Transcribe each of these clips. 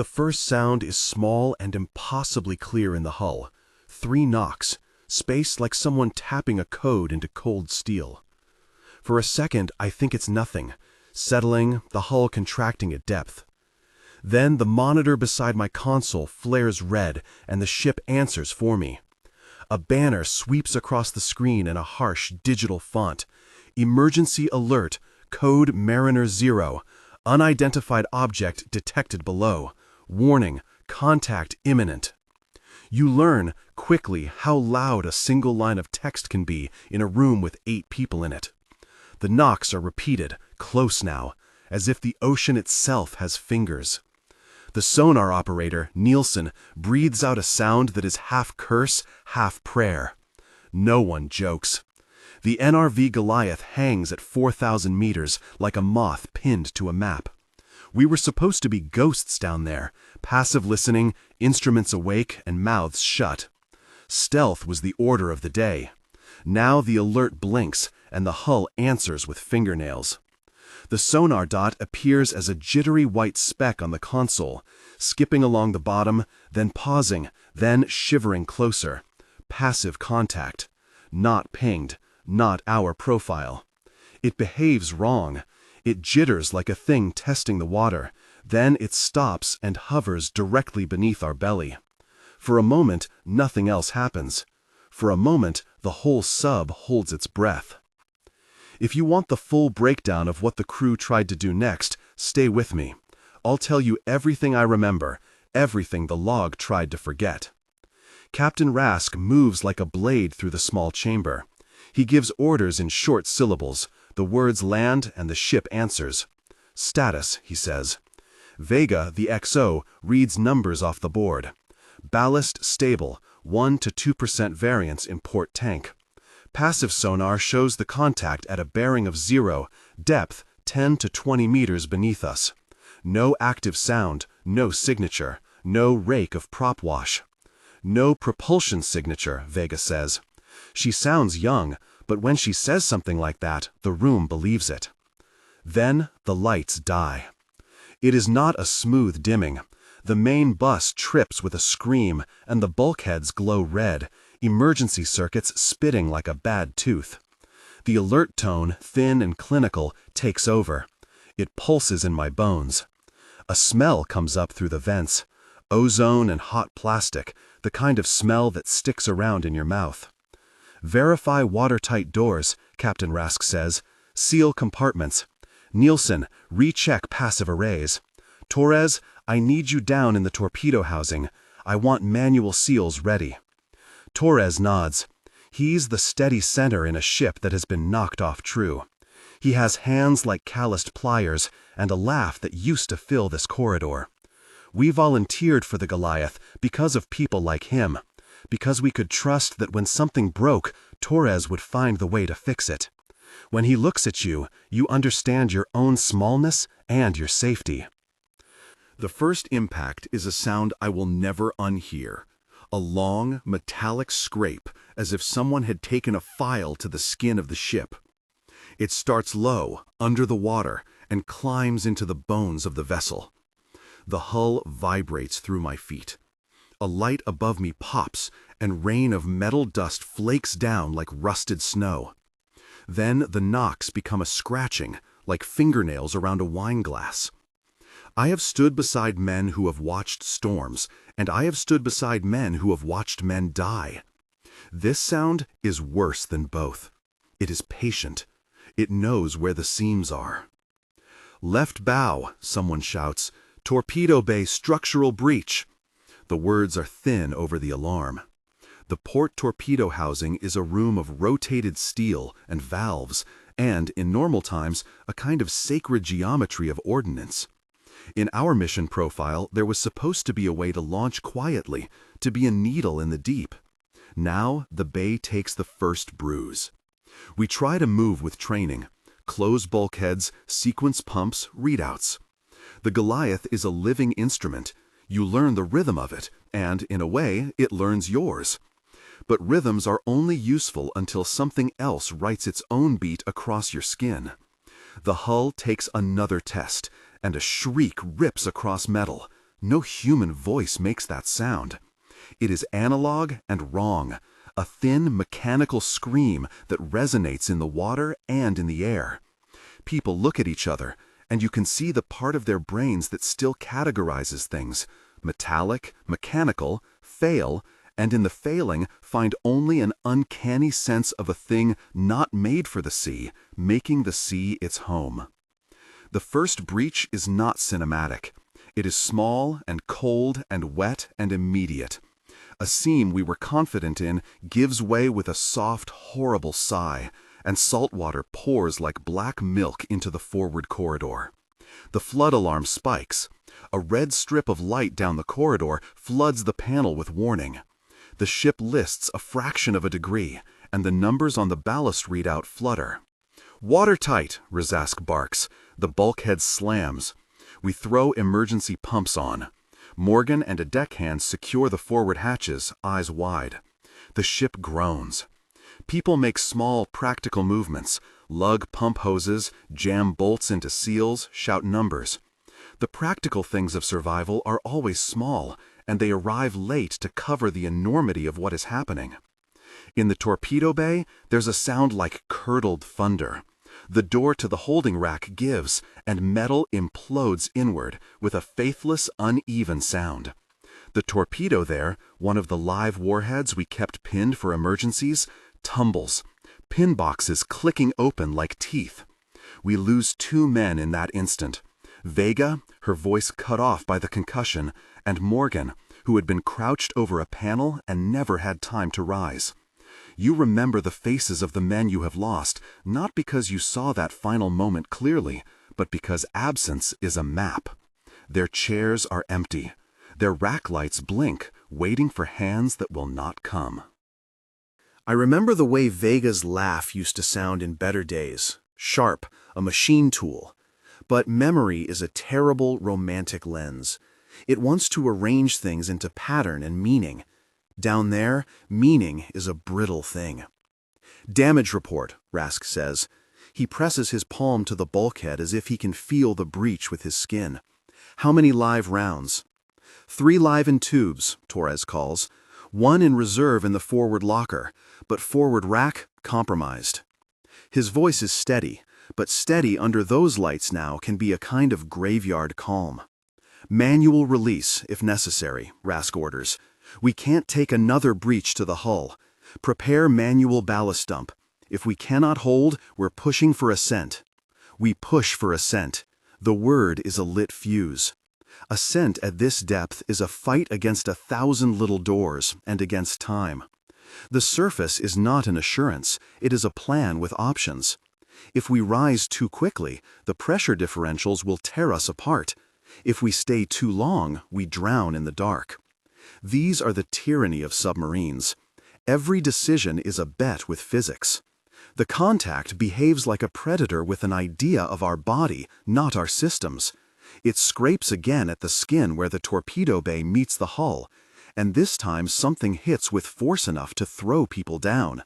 The first sound is small and impossibly clear in the hull. 3 knocks, spaced like someone tapping a code into cold steel. For a second, I think it's nothing, settling, the hull contracting at depth. Then the monitor beside my console flares red and the ship answers for me. A banner sweeps across the screen in a harsh digital font. Emergency alert, code Mariner 0, unidentified object detected below. Warning, contact imminent. You learn quickly how loud a single line of text can be in a room with 8 people in it. The knocks are repeated, close now, as if the ocean itself has fingers. The sonar operator, Nielsen, breathes out a sound that is half curse, half prayer. No one jokes. The NRV Goliath hangs at 4,000 meters like a moth pinned to a map. We were supposed to be ghosts down there, passive listening, instruments awake and mouths shut. Stealth was the order of the day. Now the alert blinks and the hull answers with fingernails. The sonar dot appears as a jittery white speck on the console, skipping along the bottom, then pausing, then shivering closer. Passive contact. Not pinged, not our profile. It behaves wrong. It jitters like a thing testing the water. Then it stops and hovers directly beneath our belly. For a moment, nothing else happens. For a moment, the whole sub holds its breath. If you want the full breakdown of what the crew tried to do next, stay with me. I'll tell you everything I remember, everything the log tried to forget. Captain Rask moves like a blade through the small chamber. He gives orders in short syllables. The words land and the ship answers. Status, he says. Vega, the XO, reads numbers off the board. Ballast stable, 1 to 2% variance in port tank. Passive sonar shows the contact at a bearing of 0, depth 10 to 20 meters beneath us. No active sound, no signature, no rake of prop wash. No propulsion signature, Vega says. She sounds young, but when she says something like that, the room believes it. Then the lights die. It is not a smooth dimming. The main bus trips with a scream, and the bulkheads glow red, emergency circuits spitting like a bad tooth. The alert tone, thin and clinical, takes over. It pulses in my bones. A smell comes up through the vents. Ozone and hot plastic, the kind of smell that sticks around in your mouth. Verify watertight doors, Captain Rask says. Seal compartments. Nielsen, recheck passive arrays. Torres, I need you down in the torpedo housing. I want manual seals ready. Torres nods. He's the steady center in a ship that has been knocked off true. He has hands like calloused pliers and a laugh that used to fill this corridor. We volunteered for the Goliath because of people like him, because we could trust that when something broke, Torres would find the way to fix it. When he looks at you, you understand your own smallness and your safety. The first impact is a sound I will never unhear. A long, metallic scrape, as if someone had taken a file to the skin of the ship. It starts low, under the water, and climbs into the bones of the vessel. The hull vibrates through my feet. A light above me pops, and rain of metal dust flakes down like rusted snow. Then the knocks become a scratching, like fingernails around a wine glass. I have stood beside men who have watched storms, and I have stood beside men who have watched men die. This sound is worse than both. It is patient. It knows where the seams are. Left bow, someone shouts. Torpedo bay structural breach. The words are thin over the alarm. The port torpedo housing is a room of rotated steel and valves, and, in normal times, a kind of sacred geometry of ordnance. In our mission profile, there was supposed to be a way to launch quietly, to be a needle in the deep. Now, the bay takes the first bruise. We try to move with training. Close bulkheads, sequence pumps, readouts. The Goliath is a living instrument. You learn the rhythm of it, and, in a way, it learns yours. But rhythms are only useful until something else writes its own beat across your skin. The hull takes another test, and a shriek rips across metal. No human voice makes that sound. It is analog and wrong, a thin, mechanical scream that resonates in the water and in the air. People look at each other, and you can see the part of their brains that still categorizes things: metallic, mechanical, fail, and in the failing find only an uncanny sense of a thing not made for the sea, making the sea its home. The first breach is not cinematic. It is small and cold and wet and immediate. A seam we were confident in gives way with a soft, horrible sigh, and salt water pours like black milk into the forward corridor. The flood alarm spikes. A red strip of light down the corridor floods the panel with warning. The ship lists a fraction of a degree, and the numbers on the ballast readout flutter. "Watertight," Razask barks. The bulkhead slams. We throw emergency pumps on. Morgan and a deckhand secure the forward hatches, eyes wide. The ship groans. People make small, practical movements, lug pump hoses, jam bolts into seals, shout numbers. The practical things of survival are always small, and they arrive late to cover the enormity of what is happening. In the torpedo bay, there's a sound like curdled thunder. The door to the holding rack gives, and metal implodes inward with a faithless, uneven sound. The torpedo there, one of the live warheads we kept pinned for emergencies, tumbles, pin boxes clicking open like teeth. We lose 2 men in that instant: Vega, her voice cut off by the concussion, and Morgan, who had been crouched over a panel and never had time to rise. You remember the faces of the men you have lost, not because you saw that final moment clearly, but because absence is a map. Their chairs are empty. Their rack lights blink, waiting for hands that will not come. I remember the way Vega's laugh used to sound in better days, sharp, a machine tool. But memory is a terrible romantic lens. It wants to arrange things into pattern and meaning. Down there, meaning is a brittle thing. "Damage report," Rask says. He presses his palm to the bulkhead as if he can feel the breach with his skin. "How many live rounds?" 3 live in tubes, Torres calls. 1 in reserve in the forward locker, but forward rack compromised. His voice is steady, but steady under those lights now can be a kind of graveyard calm. "Manual release, if necessary," Rask orders. "We can't take another breach to the hull. Prepare manual ballast dump. If we cannot hold, we're pushing for ascent." We push for ascent. The word is a lit fuse. Ascent at this depth is a fight against 1,000 little doors and against time. The surface is not an assurance, it is a plan with options. If we rise too quickly, the pressure differentials will tear us apart. If we stay too long, we drown in the dark. These are the tyranny of submarines. Every decision is a bet with physics. The contact behaves like a predator with an idea of our body, not our systems. It scrapes again at the skin where the torpedo bay meets the hull, and this time something hits with force enough to throw people down.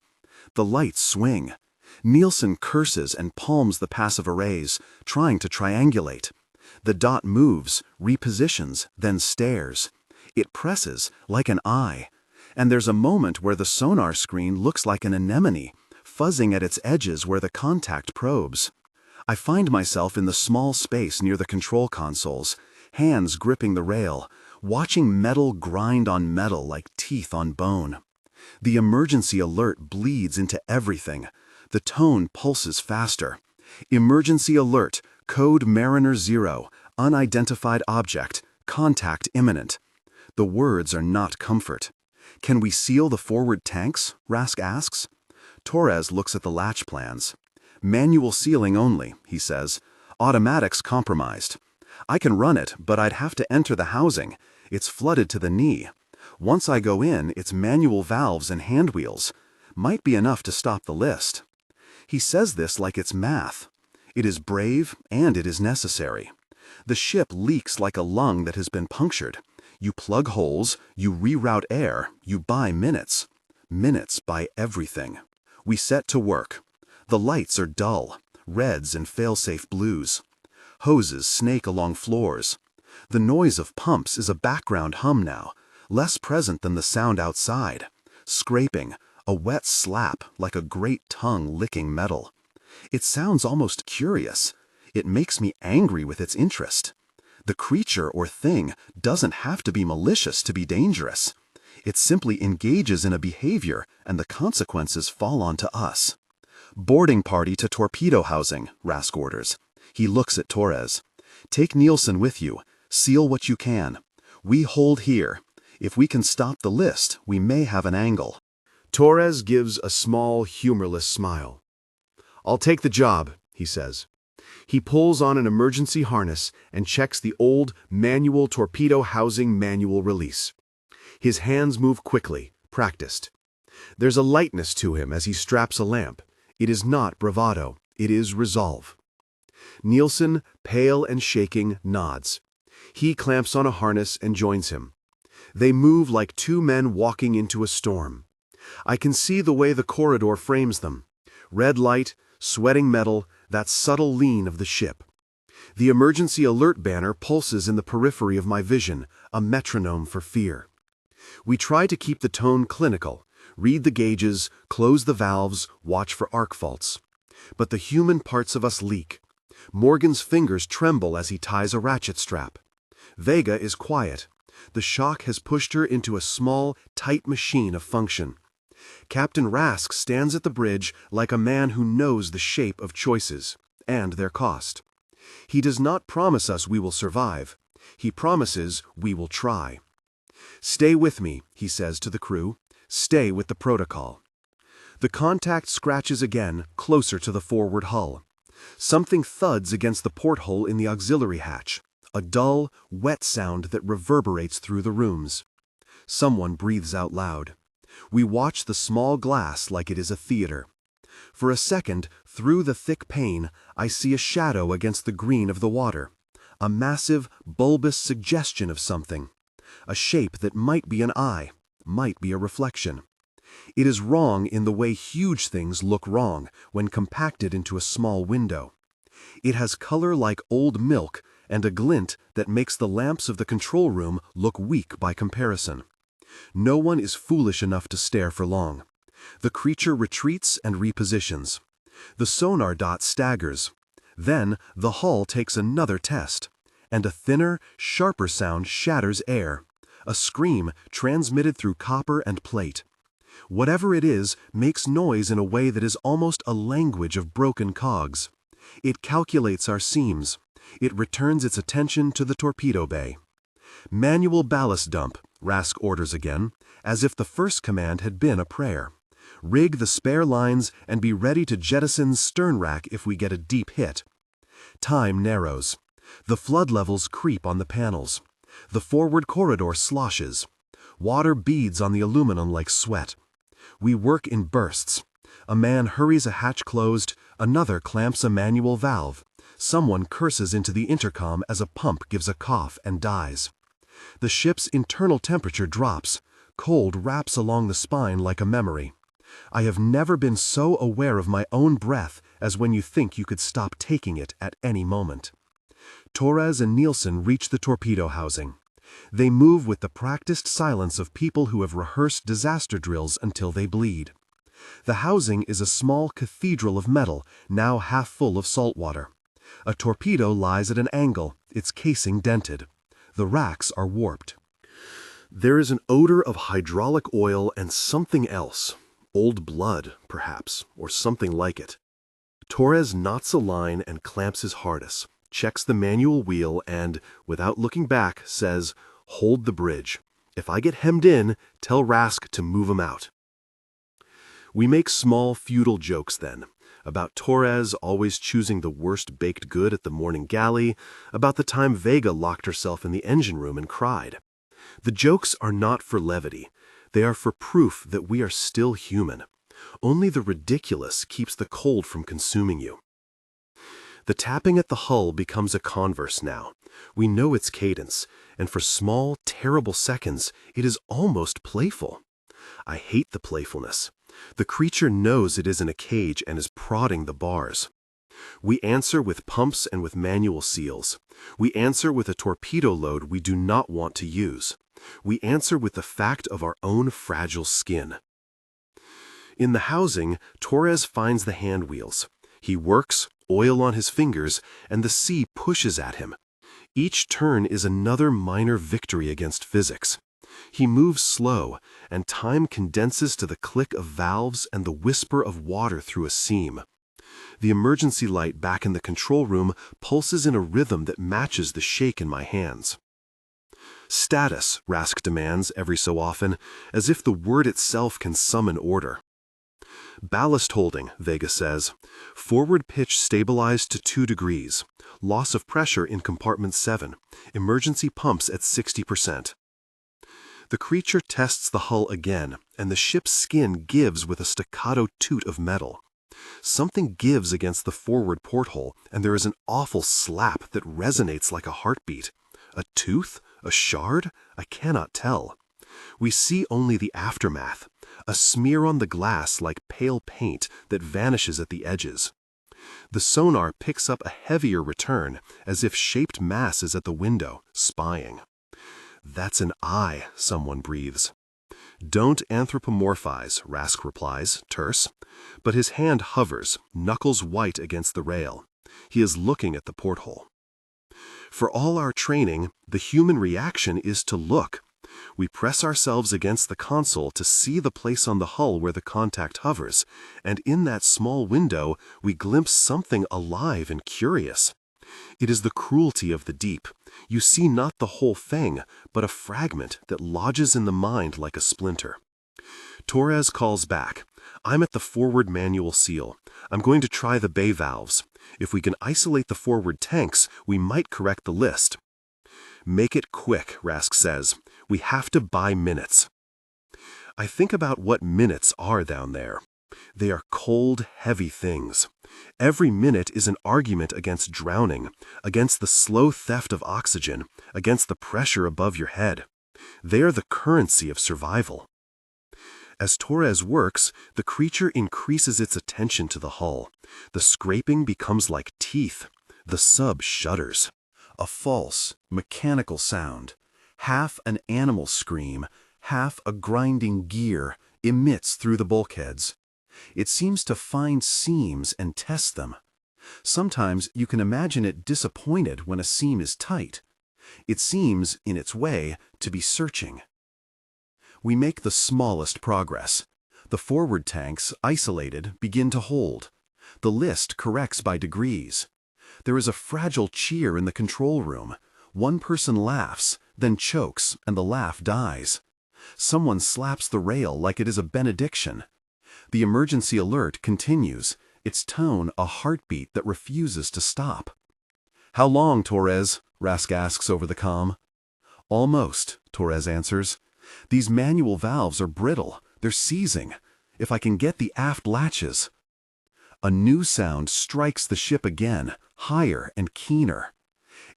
The lights swing. Nielsen curses and palms the passive arrays, trying to triangulate. The dot moves, repositions, then stares. It presses, like an eye. And there's a moment where the sonar screen looks like an anemone, fuzzing at its edges where the contact probes. I find myself in the small space near the control consoles, hands gripping the rail, watching metal grind on metal like teeth on bone. The emergency alert bleeds into everything. The tone pulses faster. "Emergency alert, code Mariner 0, unidentified object, contact imminent." The words are not comfort. "Can we seal the forward tanks?" Rask asks. Torres looks at the latch plans. "Manual sealing only," he says. "Automatics compromised. I can run it, but I'd have to enter the housing. It's flooded to the knee. Once I go in, it's manual valves and hand wheels. Might be enough to stop the list." He says this like it's math. It is brave, and it is necessary. The ship leaks like a lung that has been punctured. You plug holes, you reroute air, you buy minutes. Minutes buy everything. We set to work. The lights are dull, reds and fail-safe blues. Hoses snake along floors. The noise of pumps is a background hum now, less present than the sound outside. Scraping, a wet slap like a great tongue licking metal. It sounds almost curious. It makes me angry with its interest. The creature or thing doesn't have to be malicious to be dangerous. It simply engages in a behavior, and the consequences fall onto us. Boarding party to torpedo housing, Rask orders. He looks at Torres. Take Nielsen with you. Seal what you can. We hold here. If we can stop the list, we may have an angle. Torres gives a small, humorless smile. I'll take the job, he says. He pulls on an emergency harness and checks the old manual torpedo housing manual release. His hands move quickly, practiced. There's a lightness to him as he straps a lamp. It is not bravado, it is resolve. Nielsen, pale and shaking, nods. He clamps on a harness and joins him. They move like two men walking into a storm. I can see the way the corridor frames them. Red light, sweating metal, that subtle lean of the ship. The emergency alert banner pulses in the periphery of my vision, a metronome for fear. We try to keep the tone clinical, read the gauges, close the valves, watch for arc faults. But the human parts of us leak. Morgan's fingers tremble as he ties a ratchet strap. Vega is quiet. The shock has pushed her into a small, tight machine of function. Captain Rask stands at the bridge like a man who knows the shape of choices and their cost. He does not promise us we will survive. He promises we will try. Stay with me, he says to the crew. Stay with the protocol. The contact scratches again, closer to the forward hull. Something thuds against the porthole in the auxiliary hatch. A dull, wet sound that reverberates through the rooms. Someone breathes out loud. We watch the small glass like it is a theater. For a second, through the thick pane, I see a shadow against the green of the water. A massive, bulbous suggestion of something. A shape that might be an eye, might be a reflection. It is wrong in the way huge things look wrong when compacted into a small window. It has color like old milk and a glint that makes the lamps of the control room look weak by comparison. No one is foolish enough to stare for long. The creature retreats and repositions. The sonar dot staggers. Then the hull takes another test, and a thinner, sharper sound shatters air. A scream transmitted through copper and plate. Whatever it is makes noise in a way that is almost a language of broken cogs. It calculates our seams. It returns its attention to the torpedo bay. Manual ballast dump, Rask orders again, as if the first command had been a prayer. Rig the spare lines and be ready to jettison stern rack if we get a deep hit. Time narrows. The flood levels creep on the panels. The forward corridor sloshes. Water beads on the aluminum like sweat. We work in bursts. A man hurries a hatch closed, another clamps a manual valve. Someone curses into the intercom as a pump gives a cough and dies. The ship's internal temperature drops. Cold wraps along the spine like a memory. I have never been so aware of my own breath as when you think you could stop taking it at any moment. Torres and Nielsen reach the torpedo housing. They move with the practiced silence of people who have rehearsed disaster drills until they bleed. The housing is a small cathedral of metal, now half full of salt water. A torpedo lies at an angle, its casing dented. The racks are warped. There is an odor of hydraulic oil and something else. Old blood, perhaps, or something like it. Torres knots a line and clamps his harness, checks the manual wheel and, without looking back, says, "Hold the bridge. If I get hemmed in, tell Rask to move him out." We make small feudal jokes then, about Torres always choosing the worst baked good at the morning galley, about the time Vega locked herself in the engine room and cried. The jokes are not for levity. They are for proof that we are still human. Only the ridiculous keeps the cold from consuming you. The tapping at the hull becomes a converse now. We know its cadence, and for small, terrible seconds, it is almost playful. I hate the playfulness. The creature knows it is in a cage and is prodding the bars. We answer with pumps and with manual seals. We answer with a torpedo load we do not want to use. We answer with the fact of our own fragile skin. In the housing, Torres finds the hand wheels. He works, oil on his fingers, and the sea pushes at him. Each turn is another minor victory against physics. He moves slow, and time condenses to the click of valves and the whisper of water through a seam. The emergency light back in the control room pulses in a rhythm that matches the shake in my hands. Status, Rask demands every so often, as if the word itself can summon order. Ballast holding, Vega says. Forward pitch stabilized to 2 degrees. Loss of pressure in compartment 7. Emergency pumps at 60%. The creature tests the hull again, and the ship's skin gives with a staccato toot of metal. Something gives against the forward porthole, and there is an awful slap that resonates like a heartbeat. A tooth? A shard? I cannot tell. We see only the aftermath, a smear on the glass like pale paint that vanishes at the edges. The sonar picks up a heavier return, as if shaped mass is at the window, spying. That's an eye, someone breathes. Don't anthropomorphize, Rask replies, terse. But his hand hovers, knuckles white against the rail. He is looking at the porthole. For all our training, the human reaction is to look. We press ourselves against the console to see the place on the hull where the contact hovers, and in that small window we glimpse something alive and curious. It is the cruelty of the deep. You see not the whole thing, but a fragment that lodges in the mind like a splinter. Torres calls back. I'm at the forward manual seal. I'm going to try the bay valves. If we can isolate the forward tanks, we might correct the list. Make it quick, Rask says. We have to buy minutes. I think about what minutes are down there. They are cold, heavy things. Every minute is an argument against drowning, against the slow theft of oxygen, against the pressure above your head. They are the currency of survival. As Torres works, the creature increases its attention to the hull. The scraping becomes like teeth. The sub shudders. A false, mechanical sound, half an animal scream, half a grinding gear, emits through the bulkheads. It seems to find seams and test them. Sometimes you can imagine it disappointed when a seam is tight. It seems, in its way, to be searching. We make the smallest progress. The forward tanks, isolated, begin to hold. The list corrects by degrees. There is a fragile cheer in the control room. One person laughs, then chokes, and the laugh dies. Someone slaps the rail like it is a benediction. The emergency alert continues, its tone a heartbeat that refuses to stop. "How long, Torres?" Rask asks over the comm. "Almost," Torres answers. "These manual valves are brittle. They're seizing. If I can get the aft latches." A new sound strikes the ship again, higher and keener.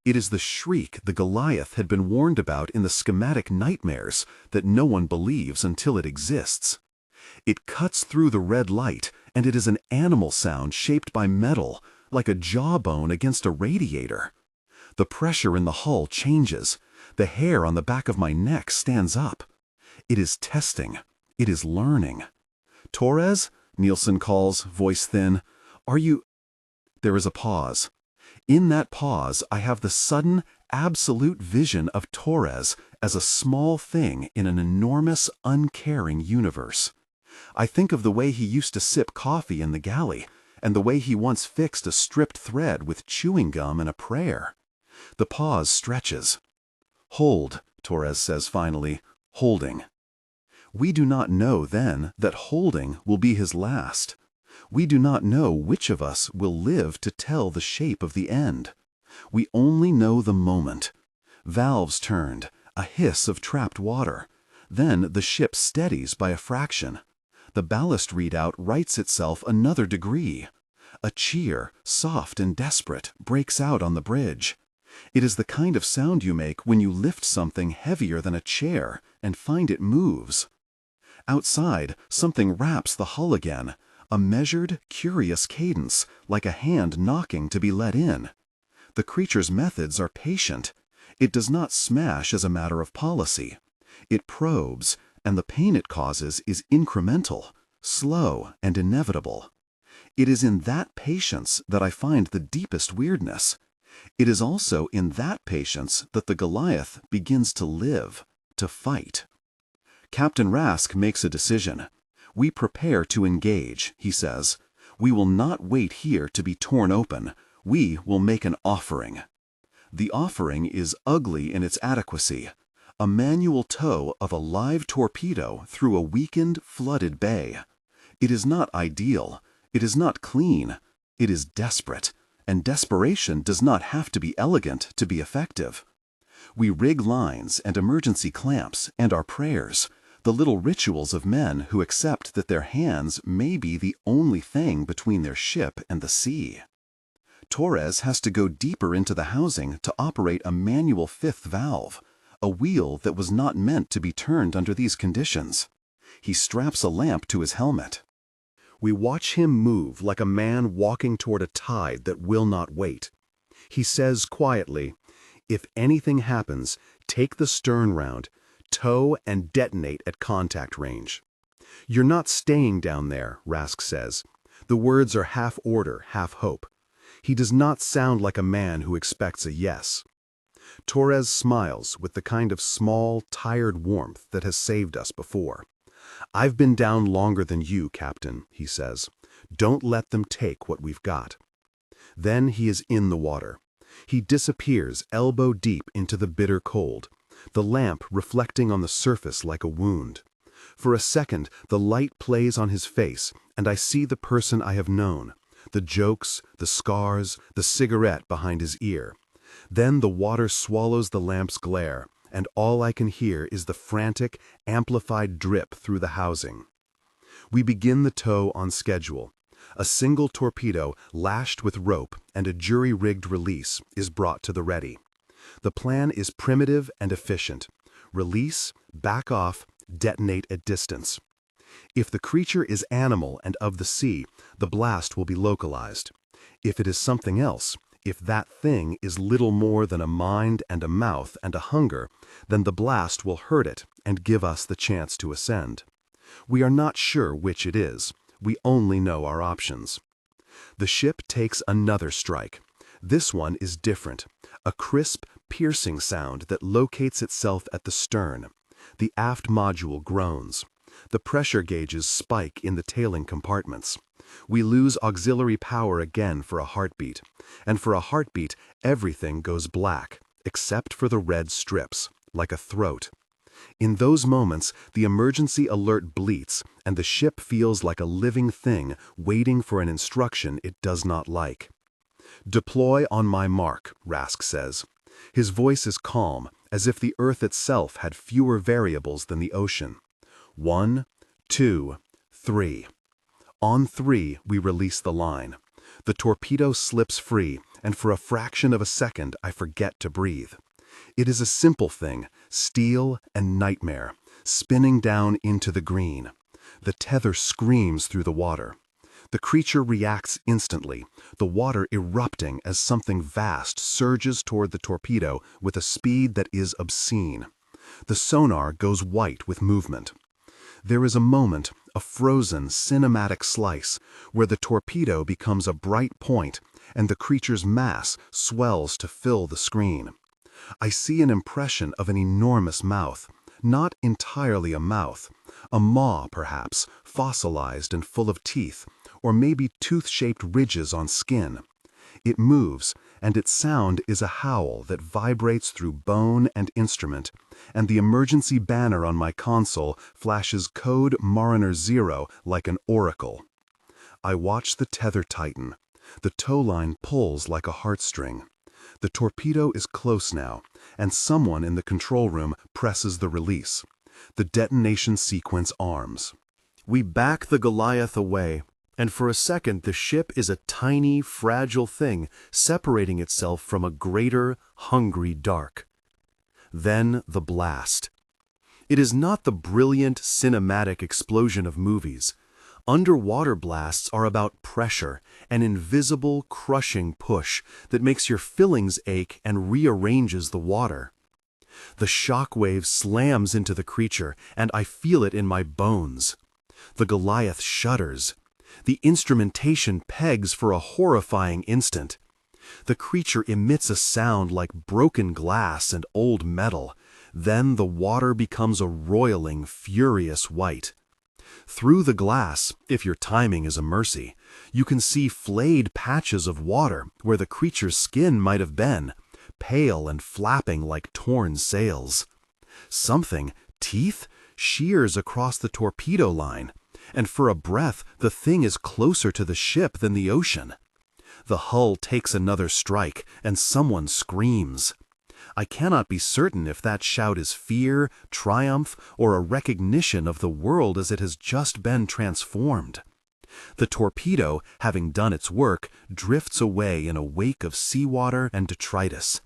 It is the shriek the Goliath had been warned about in the schematic nightmares that no one believes until it exists. It cuts through the red light, and it is an animal sound shaped by metal, like a jawbone against a radiator. The pressure in the hull changes. The hair on the back of my neck stands up. It is testing. It is learning. "Torres?" Nielsen calls, voice thin. "Are you—" There is a pause. In that pause, I have the sudden, absolute vision of Torres as a small thing in an enormous, uncaring universe. I think of the way he used to sip coffee in the galley, and the way he once fixed a stripped thread with chewing gum and a prayer. The pause stretches. "Hold," Torres says finally, "holding." We do not know then that holding will be his last. We do not know which of us will live to tell the shape of the end. We only know the moment. Valves turned, a hiss of trapped water. Then the ship steadies by a fraction. The ballast readout rights itself another degree. A cheer, soft and desperate, breaks out on the bridge. It is the kind of sound you make when you lift something heavier than a chair and find it moves. Outside, something raps the hull again, A measured, curious cadence, like a hand knocking to be let in. The creature's methods are patient. It does not smash as a matter of policy. It probes, and the pain it causes is incremental, slow, and inevitable. It is in that patience that I find the deepest weirdness. It is also in that patience that the Goliath begins to live, to fight. Captain Rask makes a decision. We prepare to engage, he says. We will not wait here to be torn open. We will make an offering. The offering is ugly in its adequacy. A manual tow of a live torpedo through a weakened, flooded bay. It is not ideal. It is not clean. It is desperate. And desperation does not have to be elegant to be effective. We rig lines and emergency clamps and our prayers, the little rituals of men who accept that their hands may be the only thing between their ship and the sea. Torres has to go deeper into the housing to operate a manual fifth valve, a wheel that was not meant to be turned under these conditions. He straps a lamp to his helmet. We watch him move like a man walking toward a tide that will not wait. He says quietly, "If anything happens, take the stern round, tow and detonate at contact range." "You're not staying down there," Rask says. The words are half order, half hope. He does not sound like a man who expects a yes. Torres smiles with the kind of small, tired warmth that has saved us before. "I've been down longer than you, Captain," he says. "Don't let them take what we've got." Then he is in the water. He disappears elbow deep into the bitter cold, the lamp reflecting on the surface like a wound. For a second, the light plays on his face, and I see the person I have known, the jokes, the scars, the cigarette behind his ear. Then the water swallows the lamp's glare, and all I can hear is the frantic, amplified drip through the housing. We begin the tow on schedule. A single torpedo, lashed with rope, and a jury-rigged release is brought to the ready. The plan is primitive and efficient. Release, back off, detonate at distance. If the creature is animal and of the sea, the blast will be localized. If it is something else, if that thing is little more than a mind and a mouth and a hunger, then the blast will hurt it and give us the chance to ascend. We are not sure which it is. We only know our options. The ship takes another strike. This one is different, a crisp, piercing sound that locates itself at the stern. The aft module groans. The pressure gauges spike in the tailing compartments. We lose auxiliary power again for a heartbeat, and for a heartbeat everything goes black, except for the red strips, like a throat. In those moments, the emergency alert bleats, and the ship feels like a living thing waiting for an instruction it does not like. "Deploy on my mark," Rask says. His voice is calm, as if the Earth itself had fewer variables than the ocean. 1, 2, 3. On 3, we release the line. The torpedo slips free, and for a fraction of a second I forget to breathe. It is a simple thing, steel and nightmare, spinning down into the green. The tether screams through the water. The creature reacts instantly, the water erupting as something vast surges toward the torpedo with a speed that is obscene. The sonar goes white with movement. There is a moment, a frozen, cinematic slice, where the torpedo becomes a bright point and the creature's mass swells to fill the screen. I see an impression of an enormous mouth, not entirely a mouth, a maw perhaps, fossilized and full of teeth, or maybe tooth-shaped ridges on skin. It moves, and its sound is a howl that vibrates through bone and instrument, and the emergency banner on my console flashes code Mariner 0 like an oracle. I watch the tether tighten. The tow line pulls like a heartstring. The torpedo is close now, and someone in the control room presses the release. The detonation sequence arms. We back the Goliath away, and for a second the ship is a tiny, fragile thing separating itself from a greater, hungry dark. Then the blast. It is not the brilliant, cinematic explosion of movies. Underwater blasts are about pressure, an invisible, crushing push that makes your fillings ache and rearranges the water. The shock wave slams into the creature, and I feel it in my bones. The Goliath shudders. The instrumentation pegs for a horrifying instant. The creature emits a sound like broken glass and old metal. Then the water becomes a roiling, furious white. Through the glass, if your timing is a mercy, you can see flayed patches of water where the creature's skin might have been, pale and flapping like torn sails. Something, teeth, shears across the torpedo line, and for a breath the thing is closer to the ship than the ocean. The hull takes another strike, and someone screams. I cannot be certain if that shout is fear, triumph, or a recognition of the world as it has just been transformed. The torpedo, having done its work, drifts away in a wake of seawater and detritus.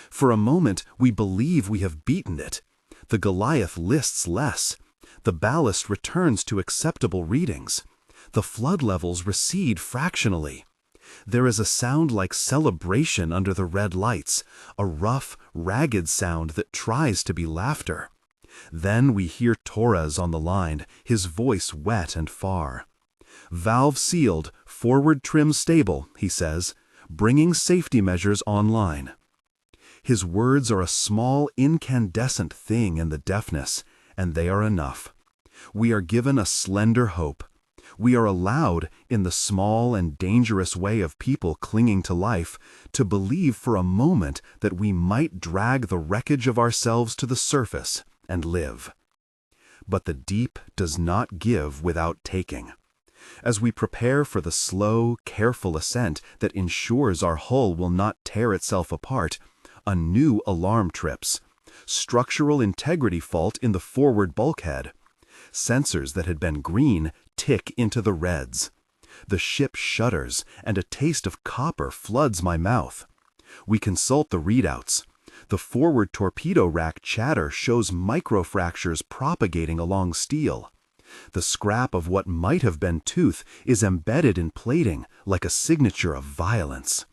For a moment, we believe we have beaten it. The Goliath lists less. The ballast returns to acceptable readings. The flood levels recede fractionally. There is a sound like celebration under the red lights, a rough, ragged sound that tries to be laughter. Then we hear Torres on the line, his voice wet and far. "Valve sealed, forward trim stable," he says, "bringing safety measures online." His words are a small, incandescent thing in the deafness, and they are enough. We are given a slender hope. We are allowed, in the small and dangerous way of people clinging to life, to believe for a moment that we might drag the wreckage of ourselves to the surface and live. But the deep does not give without taking. As we prepare for the slow, careful ascent that ensures our hull will not tear itself apart, a new alarm trips. Structural integrity fault in the forward bulkhead. Sensors that had been green tick into the reds. The ship shudders, and a taste of copper floods my mouth. We consult the readouts. The forward torpedo rack chatter shows microfractures propagating along steel. The scrap of what might have been tooth is embedded in plating like a signature of violence.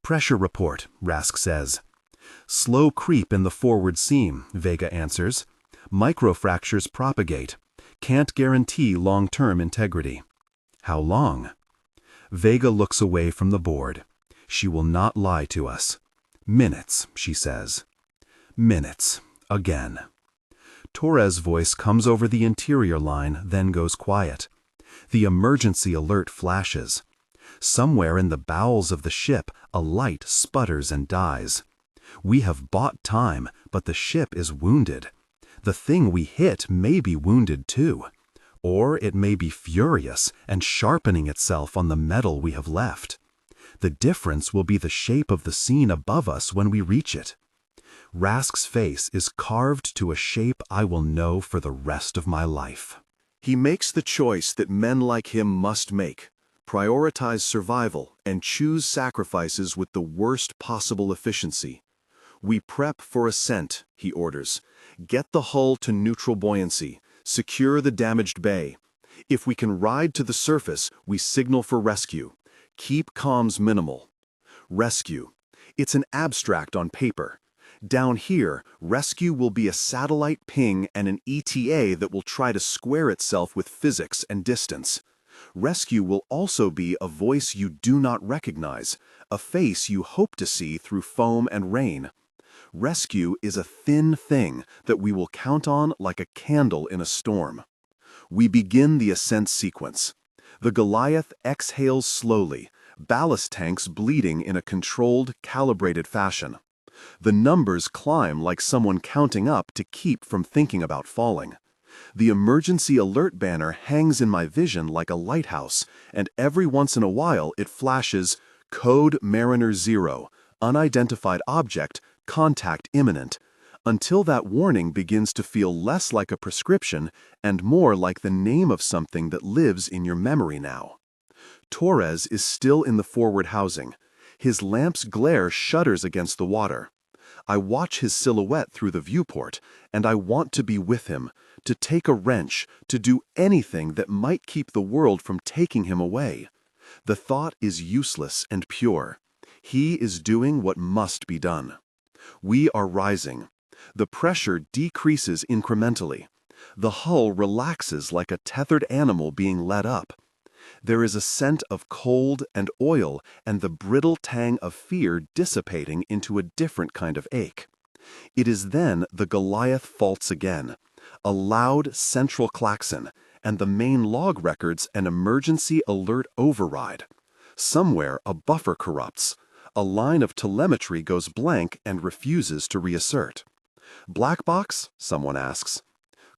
"Pressure report," Rask says. "Slow creep in the forward seam," Vega answers. "Microfractures propagate. Can't guarantee long-term integrity." "How long?" Vega looks away from the board. She will not lie to us. "Minutes," she says. "Minutes." Again. Torres' voice comes over the interior line, then goes quiet. The emergency alert flashes. Somewhere in the bowels of the ship, a light sputters and dies. We have bought time, but the ship is wounded. The thing we hit may be wounded too. Or it may be furious and sharpening itself on the metal we have left. The difference will be the shape of the scene above us when we reach it. Rask's face is carved to a shape I will know for the rest of my life. He makes the choice that men like him must make. Prioritize survival and choose sacrifices with the worst possible efficiency. "We prep for ascent," he orders. "Get the hull to neutral buoyancy. Secure the damaged bay. If we can ride to the surface, we signal for rescue. Keep comms minimal." Rescue. It's an abstract on paper. Down here, rescue will be a satellite ping and an ETA that will try to square itself with physics and distance. Rescue will also be a voice you do not recognize, a face you hope to see through foam and rain. Rescue is a thin thing that we will count on like a candle in a storm. We begin the ascent sequence. The Goliath exhales slowly, ballast tanks bleeding in a controlled, calibrated fashion. The numbers climb like someone counting up to keep from thinking about falling. The emergency alert banner hangs in my vision like a lighthouse, and every once in a while it flashes, "Code Mariner 0, unidentified object, contact imminent," until that warning begins to feel less like a prescription and more like the name of something that lives in your memory now. Torres is still in the forward housing. His lamp's glare shudders against the water. I watch his silhouette through the viewport, and I want to be with him, to take a wrench, to do anything that might keep the world from taking him away. The thought is useless and pure. He is doing what must be done. We are rising. The pressure decreases incrementally. The hull relaxes like a tethered animal being led up. There is a scent of cold and oil and the brittle tang of fear dissipating into a different kind of ache. It is then the Goliath faults again, a loud central klaxon, and the main log records an emergency alert override. Somewhere a buffer corrupts. A line of telemetry goes blank and refuses to reassert. Black box? Someone asks.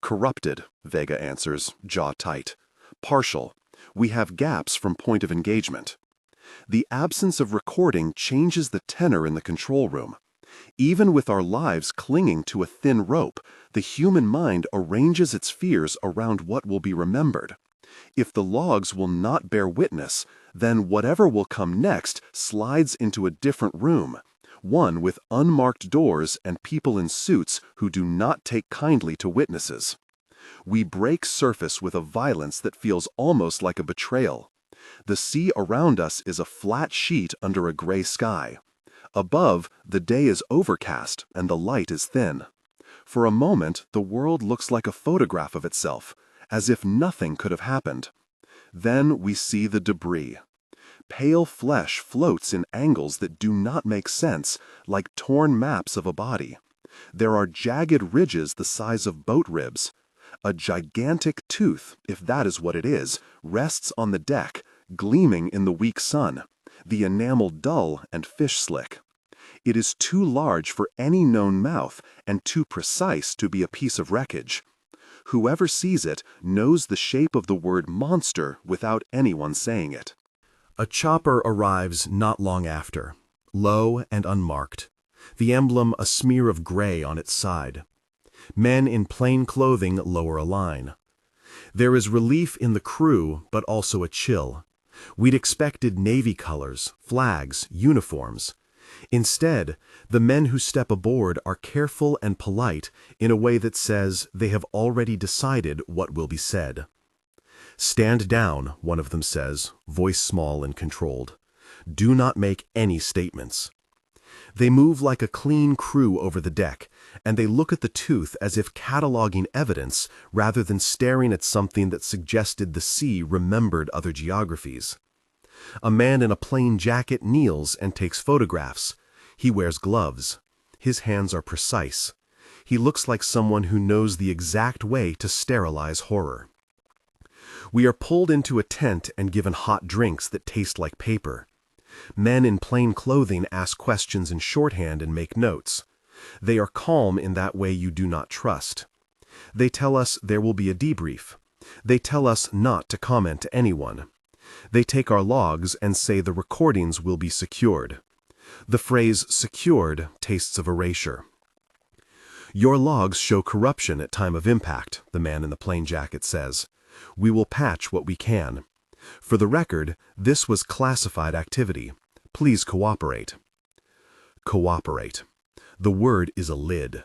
Corrupted, Vega answers, jaw tight. Partial. We have gaps from point of engagement. The absence of recording changes the tenor in the control room. Even with our lives clinging to a thin rope, the human mind arranges its fears around what will be remembered. If the logs will not bear witness, then whatever will come next slides into a different room, one with unmarked doors and people in suits who do not take kindly to witnesses. We break surface with a violence that feels almost like a betrayal. The sea around us is a flat sheet under a gray sky. Above, the day is overcast and the light is thin. For a moment, the world looks like a photograph of itself, as if nothing could have happened. Then we see the debris. Pale flesh floats in angles that do not make sense, like torn maps of a body. There are jagged ridges the size of boat ribs. A gigantic tooth, if that is what it is, rests on the deck, gleaming in the weak sun, the enamel dull and fish-slick. It is too large for any known mouth and too precise to be a piece of wreckage. Whoever sees it knows the shape of the word monster without anyone saying it. A chopper arrives not long after, low and unmarked, the emblem a smear of gray on its side. Men in plain clothing lower a line. There is relief in the crew, but also a chill. We'd expected Navy colors, flags, uniforms. Instead, the men who step aboard are careful and polite in a way that says they have already decided what will be said. "Stand down," one of them says, voice small and controlled. "Do not make any statements." They move like a clean crew over the deck, and they look at the tooth as if cataloging evidence rather than staring at something that suggested the sea remembered other geographies. A man in a plain jacket kneels and takes photographs. He wears gloves. His hands are precise. He looks like someone who knows the exact way to sterilize horror. We are pulled into a tent and given hot drinks that taste like paper. Men in plain clothing ask questions in shorthand and make notes. They are calm in that way you do not trust. They tell us there will be a debrief. They tell us not to comment to anyone. They take our logs and say the recordings will be secured. The phrase secured tastes of erasure. "Your logs show corruption at time of impact," the man in the plain jacket says. "We will patch what we can. For the record, this was classified activity. Please cooperate." Cooperate. The word is a lid.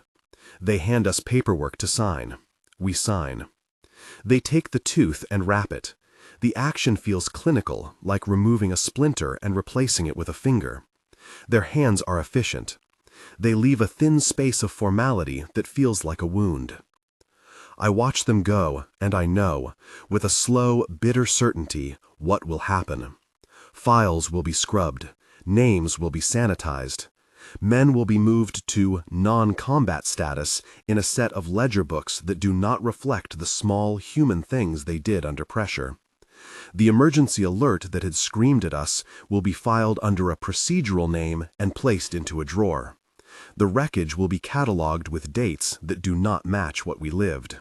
They hand us paperwork to sign. We sign. They take the tooth and wrap it. The action feels clinical, like removing a splinter and replacing it with a finger. Their hands are efficient. They leave a thin space of formality that feels like a wound. I watch them go, and I know, with a slow, bitter certainty, what will happen. Files will be scrubbed. Names will be sanitized. Men will be moved to non-combat status in a set of ledger books that do not reflect the small human things they did under pressure. The emergency alert that had screamed at us will be filed under a procedural name and placed into a drawer. The wreckage will be cataloged with dates that do not match what we lived.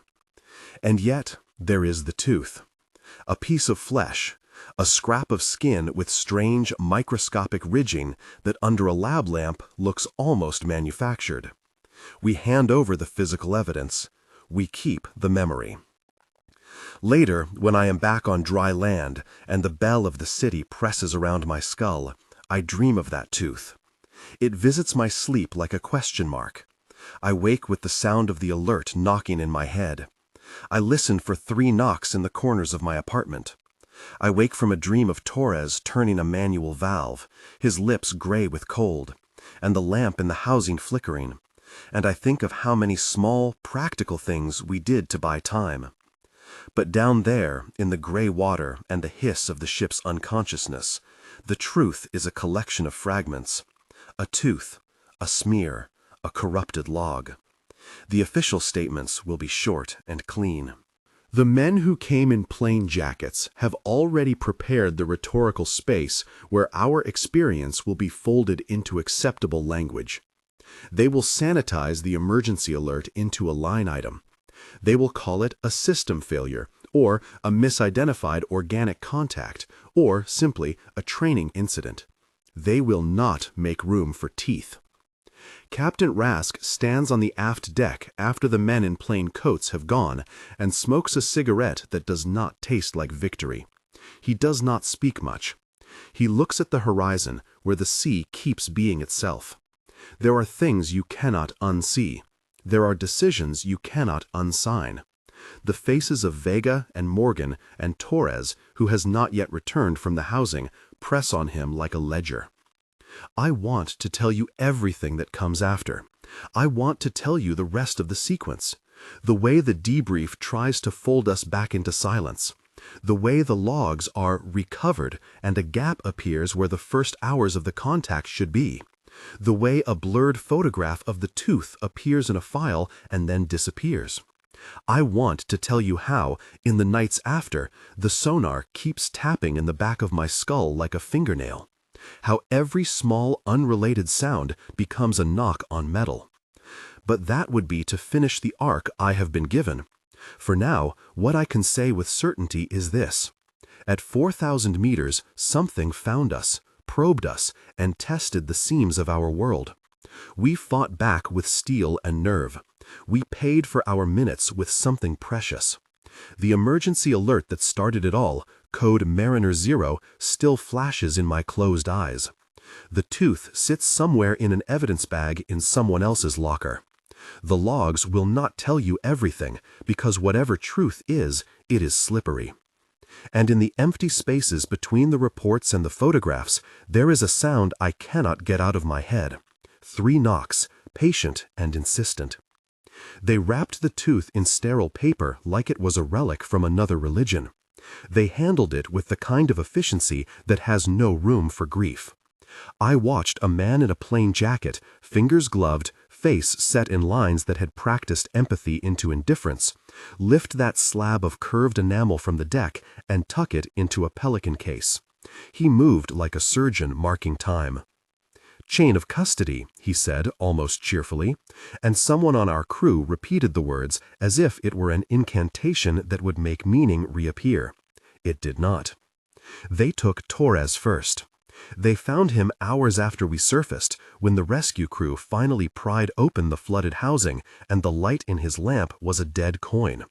And yet, there is the tooth. A piece of flesh, a scrap of skin with strange microscopic ridging that under a lab lamp looks almost manufactured. We hand over the physical evidence. We keep the memory. Later, when I am back on dry land and the bell of the city presses around my skull, I dream of that tooth. It visits my sleep like a question mark. I wake with the sound of the alert knocking in my head. I listen for 3 knocks in the corners of my apartment. I wake from a dream of Torres turning a manual valve, his lips gray with cold, and the lamp in the housing flickering, and I think of how many small, practical things we did to buy time. But down there, in the gray water and the hiss of the ship's unconsciousness, the truth is a collection of fragments. A tooth, a smear, a corrupted log. The official statements will be short and clean. The men who came in plain jackets have already prepared the rhetorical space where our experience will be folded into acceptable language. They will sanitize the emergency alert into a line item. They will call it a system failure, or a misidentified organic contact, or simply a training incident. They will not make room for teeth. Captain Rask stands on the aft deck after the men in plain coats have gone and smokes a cigarette that does not taste like victory. He does not speak much. He looks at the horizon where the sea keeps being itself. There are things you cannot unsee. There are decisions you cannot unsign. The faces of Vega and Morgan and Torres, who has not yet returned from the housing, press on him like a ledger. I want to tell you everything that comes after. I want to tell you the rest of the sequence. The way the debrief tries to fold us back into silence. The way the logs are recovered and a gap appears where the first hours of the contact should be. The way a blurred photograph of the tooth appears in a file and then disappears. I want to tell you how, in the nights after, the sonar keeps tapping in the back of my skull like a fingernail. How every small, unrelated sound becomes a knock on metal. But that would be to finish the arc I have been given. For now, what I can say with certainty is this. At 4,000 meters, something found us, probed us, and tested the seams of our world. We fought back with steel and nerve. We paid for our minutes with something precious. The emergency alert that started it all, code Mariner 0, still flashes in my closed eyes. The tooth sits somewhere in an evidence bag in someone else's locker. The logs will not tell you everything, because whatever truth is, it is slippery. And in the empty spaces between the reports and the photographs, there is a sound I cannot get out of my head. 3 knocks, patient and insistent. They wrapped the tooth in sterile paper like it was a relic from another religion. They handled it with the kind of efficiency that has no room for grief. I watched a man in a plain jacket, fingers gloved, face set in lines that had practiced empathy into indifference, lift that slab of curved enamel from the deck and tuck it into a pelican case. He moved like a surgeon marking time. "Chain of custody," he said almost cheerfully, and someone on our crew repeated the words as if it were an incantation that would make meaning reappear. It did not. They took Torres first. They found him hours after we surfaced, when the rescue crew finally pried open the flooded housing and the light in his lamp was a dead coin.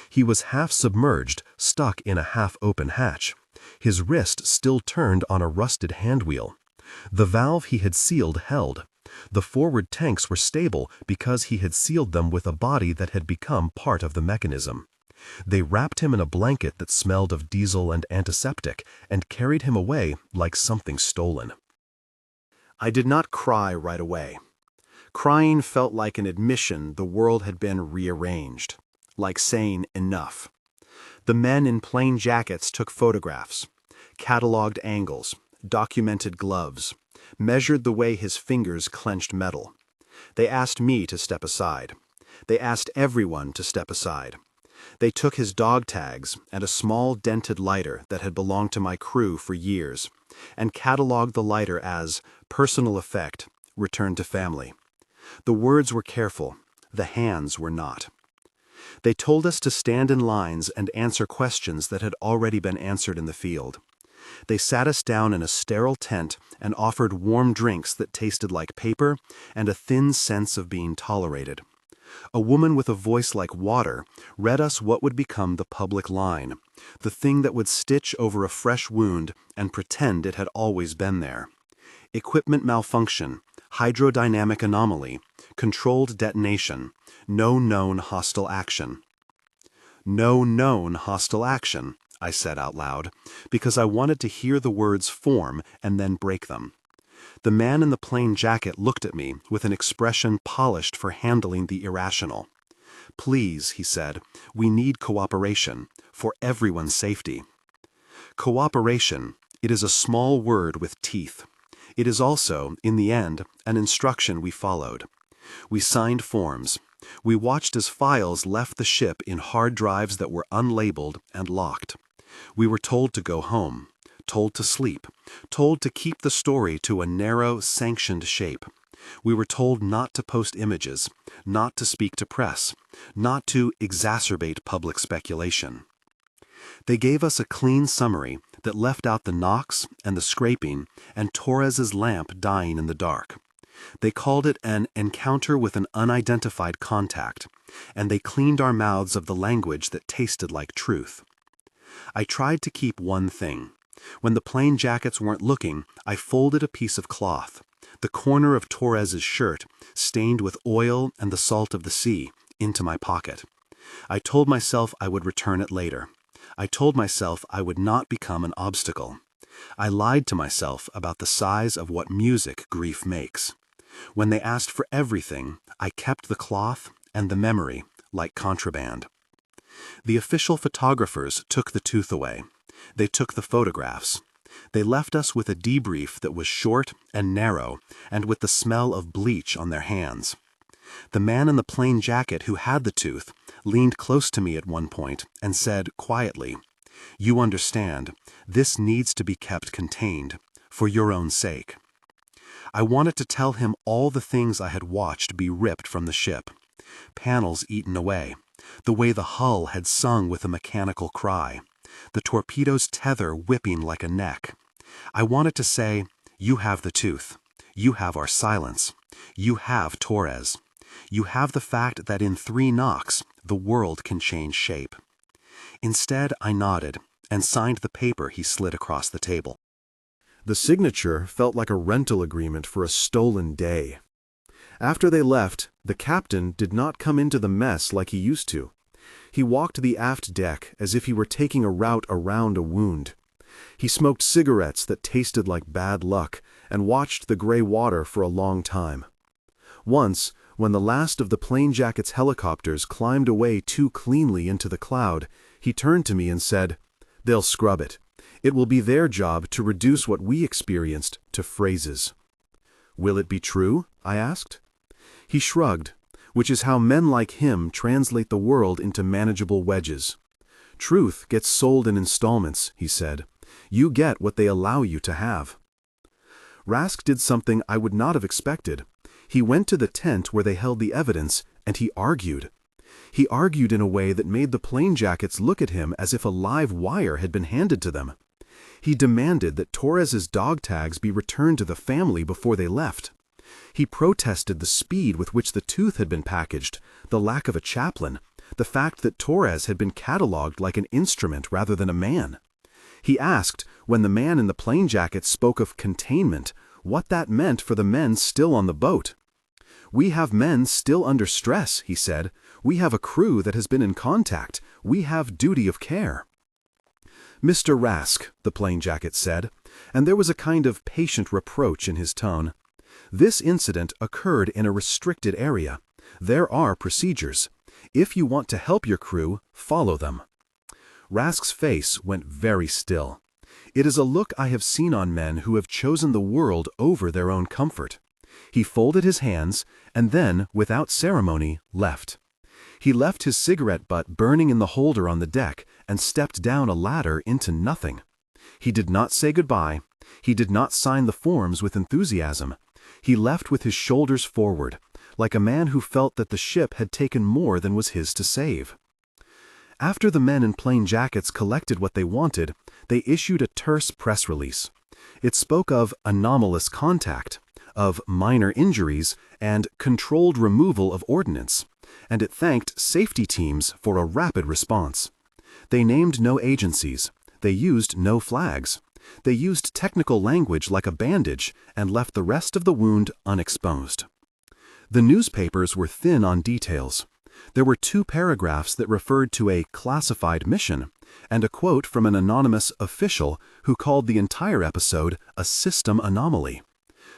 He was half submerged, stuck in a half-open hatch. His wrist still turned on a rusted handwheel. The valve he had sealed held. The forward tanks were stable because he had sealed them with a body that had become part of the mechanism. They wrapped him in a blanket that smelled of diesel and antiseptic and carried him away like something stolen. I did not cry right away. Crying felt like an admission the world had been rearranged, like saying enough. The men in plain jackets took photographs, cataloged angles, documented gloves, measured the way his fingers clenched metal. They asked me to step aside. They asked everyone to step aside. They took his dog tags and a small dented lighter that had belonged to my crew for years, and cataloged the lighter as personal effect, return to family. The words were careful, the hands were not. They told us to stand in lines and answer questions that had already been answered in the field. They sat us down in a sterile tent and offered warm drinks that tasted like paper and a thin sense of being tolerated. A woman with a voice like water read us what would become the public line, the thing that would stitch over a fresh wound and pretend it had always been there. Equipment malfunction, hydrodynamic anomaly, controlled detonation, no known hostile action. No known hostile action, I said out loud, because I wanted to hear the words form and then break them. The man in the plain jacket looked at me with an expression polished for handling the irrational. "Please," he said, "we need cooperation, for everyone's safety." Cooperation, it is a small word with teeth. It is also, in the end, an instruction we followed. We signed forms. We watched as files left the ship in hard drives that were unlabeled and locked. We were told to go home, told to sleep, told to keep the story to a narrow, sanctioned shape. We were told not to post images, not to speak to press, not to exacerbate public speculation. They gave us a clean summary that left out the knocks and the scraping and Torres's lamp dying in the dark. They called it an encounter with an unidentified contact, and they cleaned our mouths of the language that tasted like truth. I tried to keep one thing. When the plain jackets weren't looking, I folded a piece of cloth, the corner of Torres's shirt, stained with oil and the salt of the sea, into my pocket. I told myself I would return it later. I told myself I would not become an obstacle. I lied to myself about the size of what music grief makes. When they asked for everything, I kept the cloth and the memory like contraband. The official photographers took the tooth away. They took the photographs. They left us with a debrief that was short and narrow and with the smell of bleach on their hands. The man in the plain jacket who had the tooth leaned close to me at one point and said quietly, "You understand, this needs to be kept contained, for your own sake." I wanted to tell him all the things I had watched be ripped from the ship. Panels eaten away, the way the hull had sung with a mechanical cry, the torpedo's tether whipping like a neck. I wanted to say, "You have the tooth. You have our silence. You have Torres. You have the fact that in 3 knocks, the world can change shape." Instead, I nodded and signed the paper he slid across the table. The signature felt like a rental agreement for a stolen day. After they left, the captain did not come into the mess like he used to. He walked the aft deck as if he were taking a route around a wound. He smoked cigarettes that tasted like bad luck and watched the gray water for a long time. Once, when the last of the plain jacket's helicopters climbed away too cleanly into the cloud, he turned to me and said, "They'll scrub it. It will be their job to reduce what we experienced to phrases." "Will it be true?" I asked. He shrugged, which is how men like him translate the world into manageable wedges. "Truth gets sold in installments," he said. "You get what they allow you to have." Rask did something I would not have expected. He went to the tent where they held the evidence, and he argued. He argued in a way that made the plain jackets look at him as if a live wire had been handed to them. He demanded that Torres's dog tags be returned to the family before they left. He protested the speed with which the tooth had been packaged, the lack of a chaplain, the fact that Torres had been catalogued like an instrument rather than a man. He asked, when the man in the plain jacket spoke of containment, what that meant for the men still on the boat. "We have men still under stress," he said. "We have a crew that has been in contact. We have duty of care." "Mr. Rask," the plain jacket said, and there was a kind of patient reproach in his tone. "This incident occurred in a restricted area. There are procedures. If you want to help your crew, follow them." Rask's face went very still. It is a look I have seen on men who have chosen the world over their own comfort. He folded his hands, and then, without ceremony, left. He left his cigarette butt burning in the holder on the deck and stepped down a ladder into nothing. He did not say goodbye. He did not sign the forms with enthusiasm. He left with his shoulders forward, like a man who felt that the ship had taken more than was his to save. After the men in plain jackets collected what they wanted, they issued a terse press release. It spoke of anomalous contact, of minor injuries, and controlled removal of ordnance, and it thanked safety teams for a rapid response. They named no agencies. They used no flags. They used technical language like a bandage and left the rest of the wound unexposed. The newspapers were thin on details. There were 2 paragraphs that referred to a classified mission, and a quote from an anonymous official who called the entire episode a system anomaly.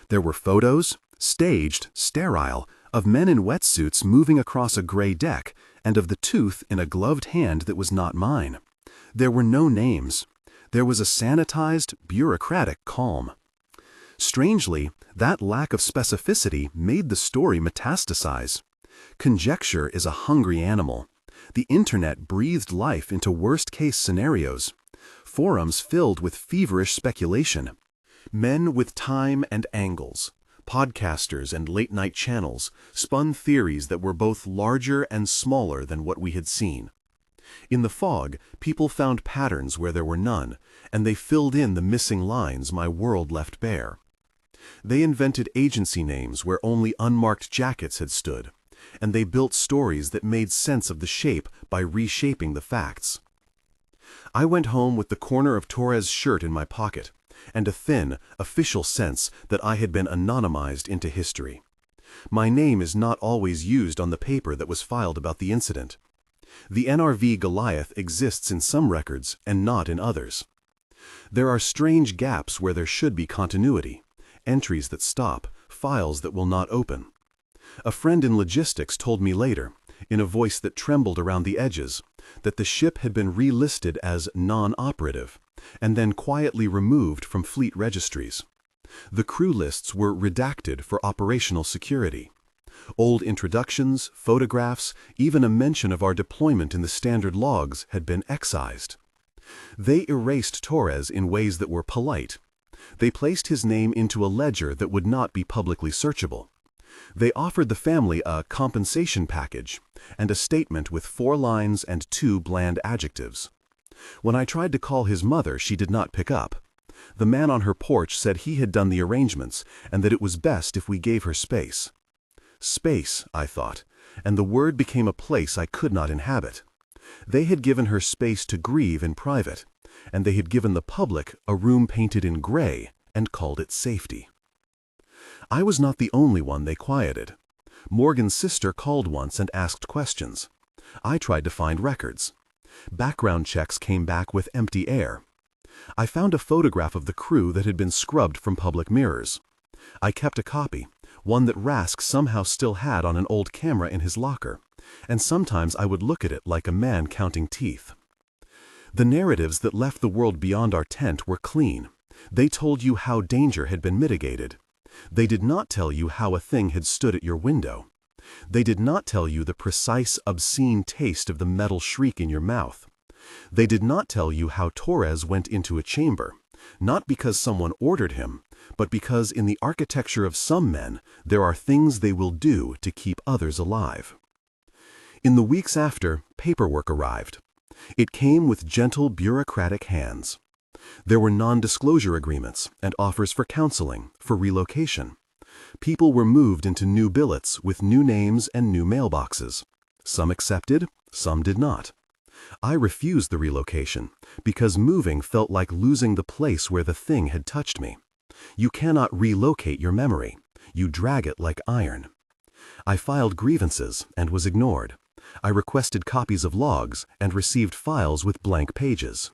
There were photos, staged, sterile, of men in wetsuits moving across a gray deck, and of the tooth in a gloved hand that was not mine. There were no names. There was a sanitized, bureaucratic calm. Strangely, that lack of specificity made the story metastasize. Conjecture is a hungry animal. The internet breathed life into worst-case scenarios. Forums filled with feverish speculation. Men with time and angles, podcasters and late-night channels, spun theories that were both larger and smaller than what we had seen. In the fog, people found patterns where there were none, and they filled in the missing lines my world left bare. They invented agency names where only unmarked jackets had stood, and they built stories that made sense of the shape by reshaping the facts. I went home with the corner of Torres' shirt in my pocket, and a thin, official sense that I had been anonymized into history. My name is not always used on the paper that was filed about the incident. The NRV Goliath exists in some records and not in others. There are strange gaps where there should be continuity, entries that stop, files that will not open. A friend in logistics told me later, in a voice that trembled around the edges, that the ship had been relisted as non-operative, and then quietly removed from fleet registries. The crew lists were redacted for operational security. Old introductions, photographs, even a mention of our deployment in the standard logs had been excised. They erased Torres in ways that were polite. They placed his name into a ledger that would not be publicly searchable. They offered the family a compensation package and a statement with 4 lines and 2 bland adjectives. When I tried to call his mother, she did not pick up. The man on her porch said he had done the arrangements and that it was best if we gave her space. Space, I thought, and the word became a place I could not inhabit. They had given her space to grieve in private, and they had given the public a room painted in gray and called it safety. I was not the only one they quieted. Morgan's sister called once and asked questions. I tried to find records. Background checks came back with empty air. I found a photograph of the crew that had been scrubbed from public mirrors. I kept a copy, one that Rask somehow still had on an old camera in his locker, and sometimes I would look at it like a man counting teeth. The narratives that left the world beyond our tent were clean. They told you how danger had been mitigated. They did not tell you how a thing had stood at your window. They did not tell you the precise, obscene taste of the metal shriek in your mouth. They did not tell you how Torres went into a chamber, not because someone ordered him, but because in the architecture of some men there are things they will do to keep others alive. In the weeks after, paperwork arrived. It came with gentle bureaucratic hands. There were non-disclosure agreements and offers for counseling, for relocation. People were moved into new billets with new names and new mailboxes. Some accepted, some did not. I refused the relocation because moving felt like losing the place where the thing had touched me. You cannot relocate your memory. You drag it like iron. I filed grievances and was ignored. I requested copies of logs and received files with blank pages.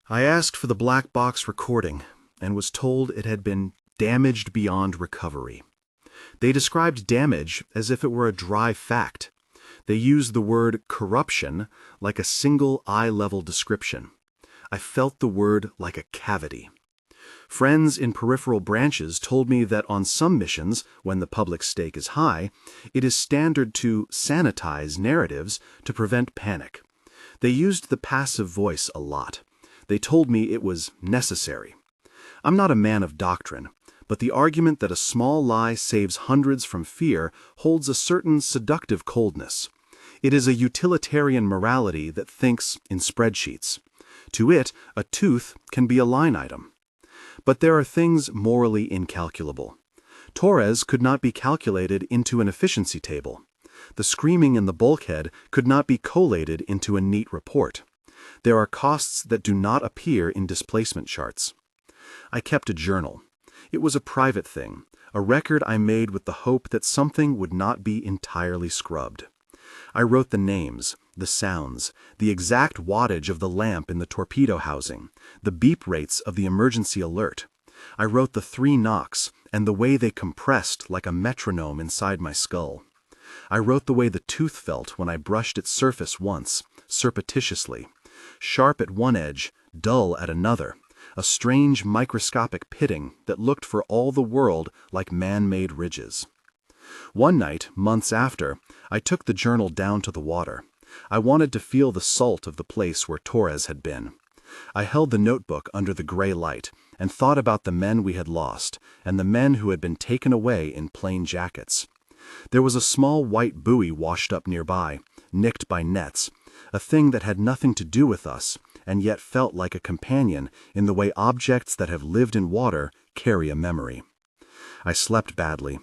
I asked for the black box recording and was told it had been damaged beyond recovery. They described damage as if it were a dry fact. They used the word corruption like a single eye-level description. I felt the word like a cavity. Friends in peripheral branches told me that on some missions, when the public stake is high, it is standard to sanitize narratives to prevent panic. They used the passive voice a lot. They told me it was necessary. I'm not a man of doctrine, but the argument that a small lie saves hundreds from fear holds a certain seductive coldness. It is a utilitarian morality that thinks in spreadsheets. To it, a tooth can be a line item. But there are things morally incalculable. Torres could not be calculated into an efficiency table. The screaming in the bulkhead could not be collated into a neat report. There are costs that do not appear in displacement charts. I kept a journal. It was a private thing, a record I made with the hope that something would not be entirely scrubbed. I wrote the names, the sounds, the exact wattage of the lamp in the torpedo housing, the beep rates of the emergency alert. I wrote the 3 knocks and the way they compressed like a metronome inside my skull. I wrote the way the tooth felt when I brushed its surface once, surreptitiously. Sharp at one edge, dull at another, a strange microscopic pitting that looked for all the world like man-made ridges. One night, months after, I took the journal down to the water. I wanted to feel the salt of the place where Torres had been. I held the notebook under the gray light and thought about the men we had lost and the men who had been taken away in plain jackets. There was a small white buoy washed up nearby, nicked by nets, a thing that had nothing to do with us and yet felt like a companion in the way objects that have lived in water carry a memory. I slept badly.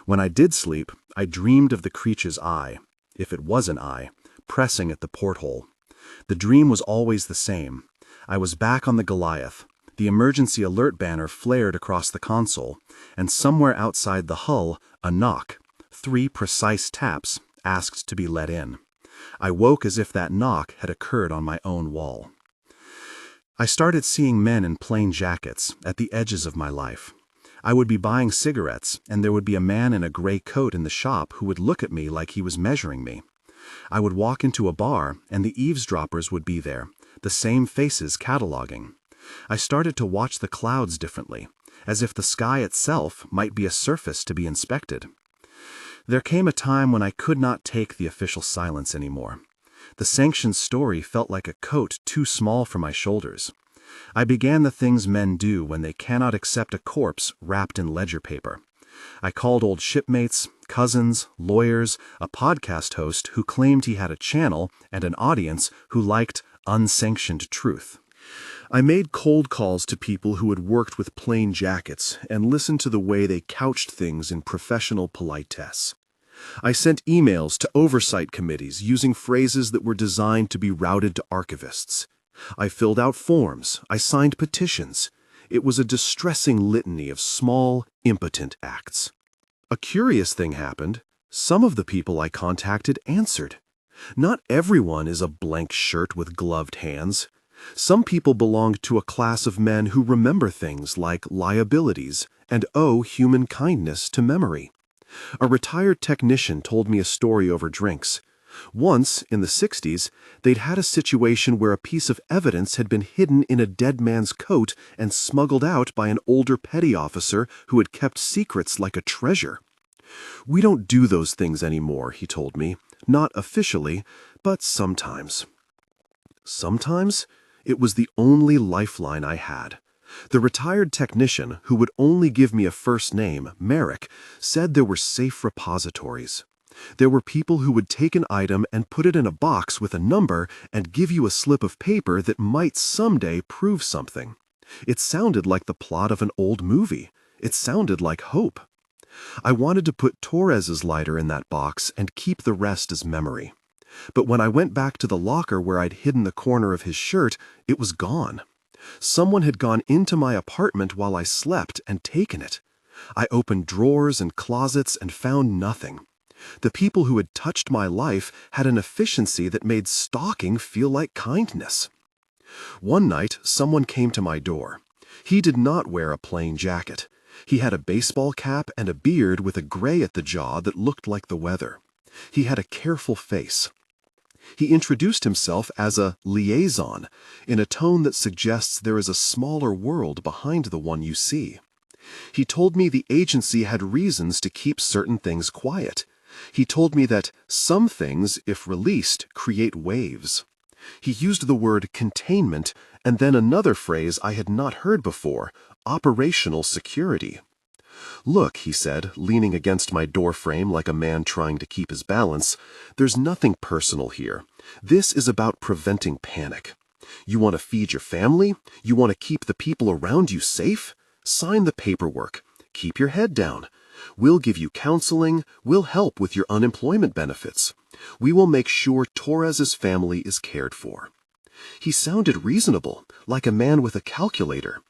When I did sleep, I dreamed of the creature's eye, if it was an eye, pressing at the porthole. The dream was always the same. I was back on the Goliath. The emergency alert banner flared across the console, and somewhere outside the hull, a knock, 3 precise taps, asked to be let in. I woke as if that knock had occurred on my own wall. I started seeing men in plain jackets at the edges of my life. I would be buying cigarettes, and there would be a man in a gray coat in the shop who would look at me like he was measuring me. I would walk into a bar, and the eavesdroppers would be there, the same faces cataloging. I started to watch the clouds differently, as if the sky itself might be a surface to be inspected. There came a time when I could not take the official silence anymore. The sanctioned story felt like a coat too small for my shoulders. I began the things men do when they cannot accept a corpse wrapped in ledger paper. I called old shipmates, cousins, lawyers, a podcast host who claimed he had a channel, and an audience who liked unsanctioned truth. I made cold calls to people who had worked with plain jackets and listened to the way they couched things in professional politesse. I sent emails to oversight committees using phrases that were designed to be routed to archivists. I filled out forms. I signed petitions. It was a distressing litany of small, impotent acts. A curious thing happened. Some of the people I contacted answered. Not everyone is a blank shirt with gloved hands. Some people belong to a class of men who remember things like liabilities and owe human kindness to memory. A retired technician told me a story over drinks. Once, in the 60s, they'd had a situation where a piece of evidence had been hidden in a dead man's coat and smuggled out by an older petty officer who had kept secrets like a treasure. "We don't do those things anymore," he told me. "Not officially, but sometimes." Sometimes? It was the only lifeline I had. The retired technician, who would only give me a first name, Merrick, said there were safe repositories. There were people who would take an item and put it in a box with a number and give you a slip of paper that might someday prove something. It sounded like the plot of an old movie. It sounded like hope. I wanted to put Torres's lighter in that box and keep the rest as memory. But when I went back to the locker where I'd hidden the corner of his shirt, it was gone. Someone had gone into my apartment while I slept and taken it. I opened drawers and closets and found nothing. The people who had touched my life had an efficiency that made stalking feel like kindness. One night, someone came to my door. He did not wear a plain jacket. He had a baseball cap and a beard with a gray at the jaw that looked like the weather. He had a careful face. He introduced himself as a liaison, in a tone that suggests there is a smaller world behind the one you see. He told me the agency had reasons to keep certain things quiet. He told me that some things, if released, create waves. He used the word containment and then another phrase I had not heard before, operational security. "Look," he said, leaning against my doorframe like a man trying to keep his balance, "there's nothing personal here. This is about preventing panic. You want to feed your family? You want to keep the people around you safe? Sign the paperwork. Keep your head down. We'll give you counseling. We'll help with your unemployment benefits. We will make sure Torres's family is cared for." He sounded reasonable, like a man with a calculator.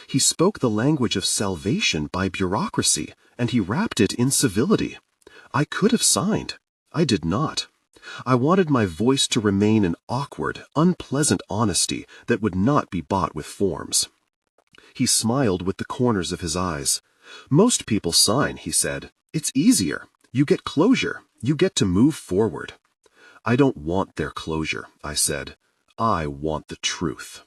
He spoke the language of salvation by bureaucracy, and he wrapped it in civility. I could have signed. I did not. I wanted my voice to remain an awkward, unpleasant honesty that would not be bought with forms. He smiled with the corners of his eyes. "Most people sign," he said. "It's easier. You get closure. You get to move forward." "I don't want their closure," I said. "I want the truth."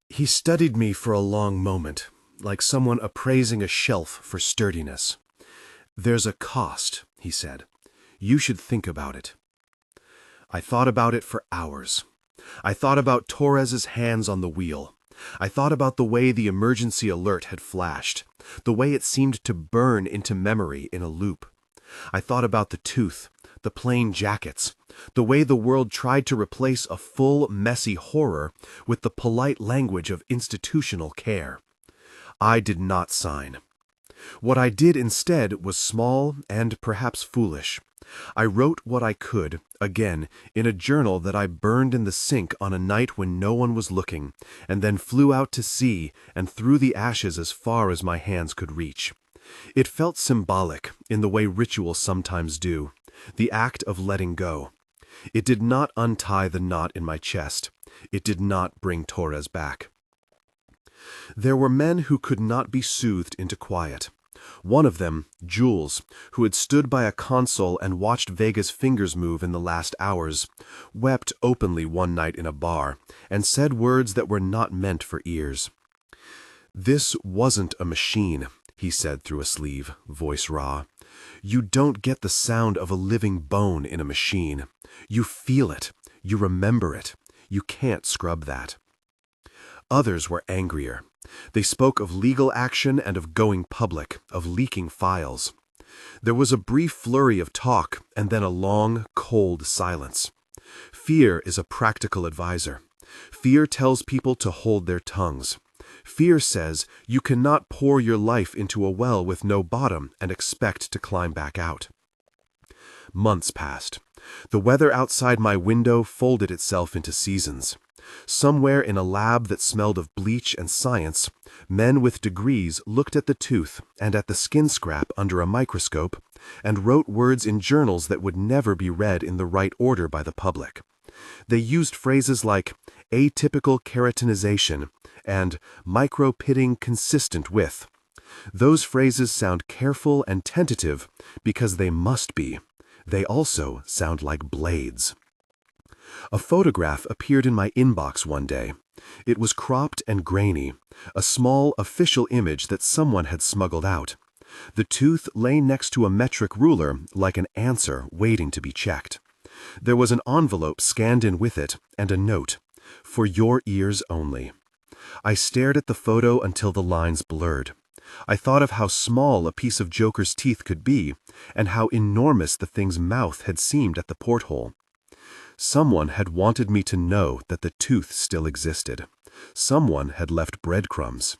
He studied me for a long moment, like someone appraising a shelf for sturdiness. "There's a cost," he said. "You should think about it." I thought about it for hours. I thought about Torres's hands on the wheel. I thought about the way the emergency alert had flashed, the way it seemed to burn into memory in a loop. I thought about the tooth, the plain jackets, the way the world tried to replace a full, messy horror with the polite language of institutional care. I did not sign. What I did instead was small and perhaps foolish. I wrote what I could, again, in a journal that I burned in the sink on a night when no one was looking, and then flew out to sea and threw the ashes as far as my hands could reach. It felt symbolic in the way rituals sometimes do, the act of letting go. It did not untie the knot in my chest. It did not bring Torres back. There were men who could not be soothed into quiet. One of them, Jules, who had stood by a console and watched Vega's fingers move in the last hours, wept openly one night in a bar and said words that were not meant for ears. "This wasn't a machine," he said through a sleeve, voice raw. "You don't get the sound of a living bone in a machine. You feel it. You remember it. You can't scrub that." Others were angrier. They spoke of legal action and of going public, of leaking files. There was a brief flurry of talk and then a long, cold silence. Fear is a practical advisor. Fear tells people to hold their tongues. Fear says you cannot pour your life into a well with no bottom and expect to climb back out. Months passed. The weather outside my window folded itself into seasons. Somewhere in a lab that smelled of bleach and science, men with degrees looked at the tooth and at the skin scrap under a microscope and wrote words in journals that would never be read in the right order by the public. They used phrases like atypical keratinization and micro-pitting consistent with. Those phrases sound careful and tentative because they must be. They also sound like blades. A photograph appeared in my inbox one day. It was cropped and grainy, a small official image that someone had smuggled out. The tooth lay next to a metric ruler like an answer waiting to be checked. There was an envelope scanned in with it and a note, "For your ears only." I stared at the photo until the lines blurred. I thought of how small a piece of Joker's teeth could be and how enormous the thing's mouth had seemed at the porthole. Someone had wanted me to know that the tooth still existed. Someone had left breadcrumbs.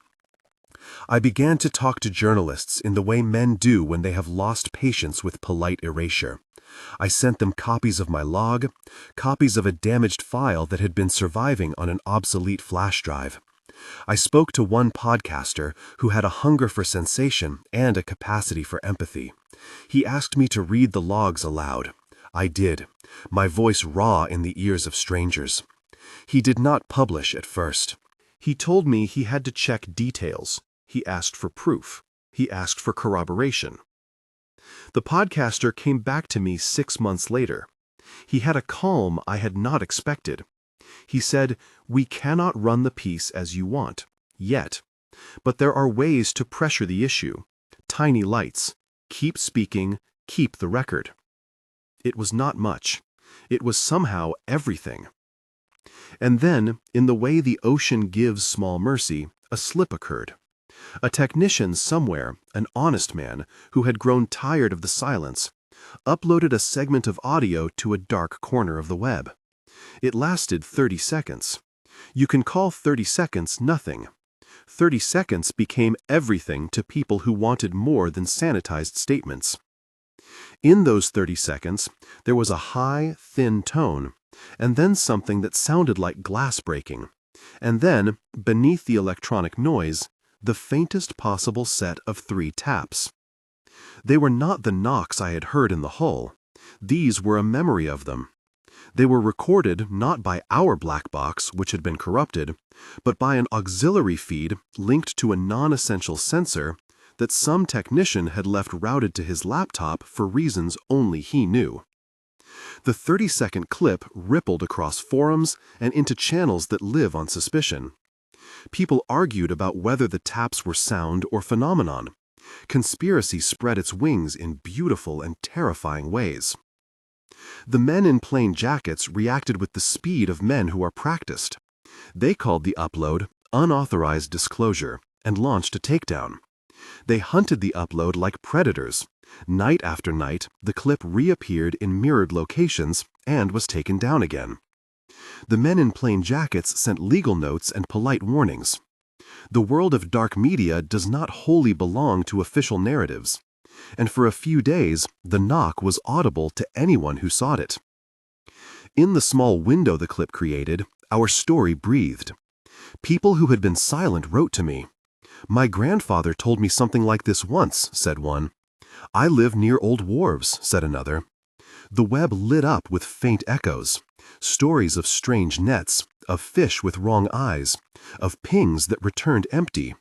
I began to talk to journalists in the way men do when they have lost patience with polite erasure. I sent them copies of my log, copies of a damaged file that had been surviving on an obsolete flash drive. I spoke to one podcaster who had a hunger for sensation and a capacity for empathy. He asked me to read the logs aloud. I did, my voice raw in the ears of strangers. He did not publish at first. He told me he had to check details. He asked for proof. He asked for corroboration. The podcaster came back to me 6 months later. He had a calm I had not expected. He said, "We cannot run the piece as you want, yet. But there are ways to pressure the issue. Tiny lights. Keep speaking, keep the record." It was not much. It was somehow everything. And then, in the way the ocean gives small mercy, a slip occurred. A technician somewhere, an honest man, who had grown tired of the silence, uploaded a segment of audio to a dark corner of the web. It lasted 30 seconds. You can call 30 seconds nothing. 30 seconds became everything to people who wanted more than sanitized statements. In those 30 seconds, there was a high, thin tone and then something that sounded like glass breaking, and then, beneath the electronic noise, the faintest possible set of 3 taps. They were not the knocks I had heard in the hull. These were a memory of them. They were recorded not by our black box, which had been corrupted, but by an auxiliary feed linked to a non-essential sensor that some technician had left routed to his laptop for reasons only he knew. The 30-second clip rippled across forums and into channels that live on suspicion. People argued about whether the taps were sound or phenomenon. Conspiracy spread its wings in beautiful and terrifying ways. The men in plain jackets reacted with the speed of men who are practiced. They called the upload unauthorized disclosure and launched a takedown. They hunted the upload like predators. Night after night, the clip reappeared in mirrored locations and was taken down again. The men in plain jackets sent legal notes and polite warnings. The world of dark media does not wholly belong to official narratives, and for a few days, the knock was audible to anyone who sought it. In the small window the clip created, our story breathed. People who had been silent wrote to me. "My grandfather told me something like this once," said one. "I live near old wharves," said another. The web lit up with faint echoes, stories of strange nets, of fish with wrong eyes, of pings that returned empty.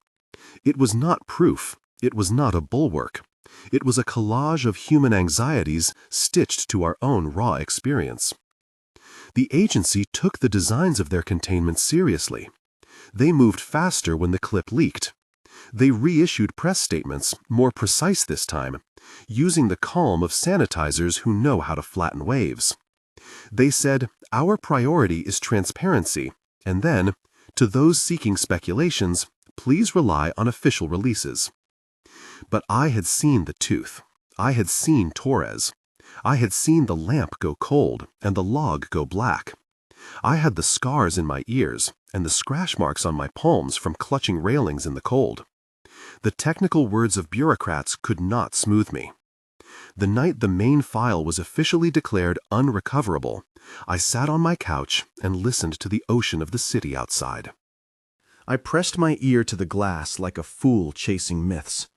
It was not proof, it was not a bulwark. It was a collage of human anxieties stitched to our own raw experience. The agency took the designs of their containment seriously. They moved faster when the clip leaked. They reissued press statements, more precise this time, using the calm of sanitizers who know how to flatten waves. They said, "Our priority is transparency," and then, "To those seeking speculations, please rely on official releases." But I had seen the tooth. I had seen Torres. I had seen the lamp go cold and the log go black. I had the scars in my ears and the scratch marks on my palms from clutching railings in the cold. The technical words of bureaucrats could not smooth me. The night the main file was officially declared unrecoverable, I sat on my couch and listened to the ocean of the city outside. I pressed my ear to the glass like a fool chasing myths.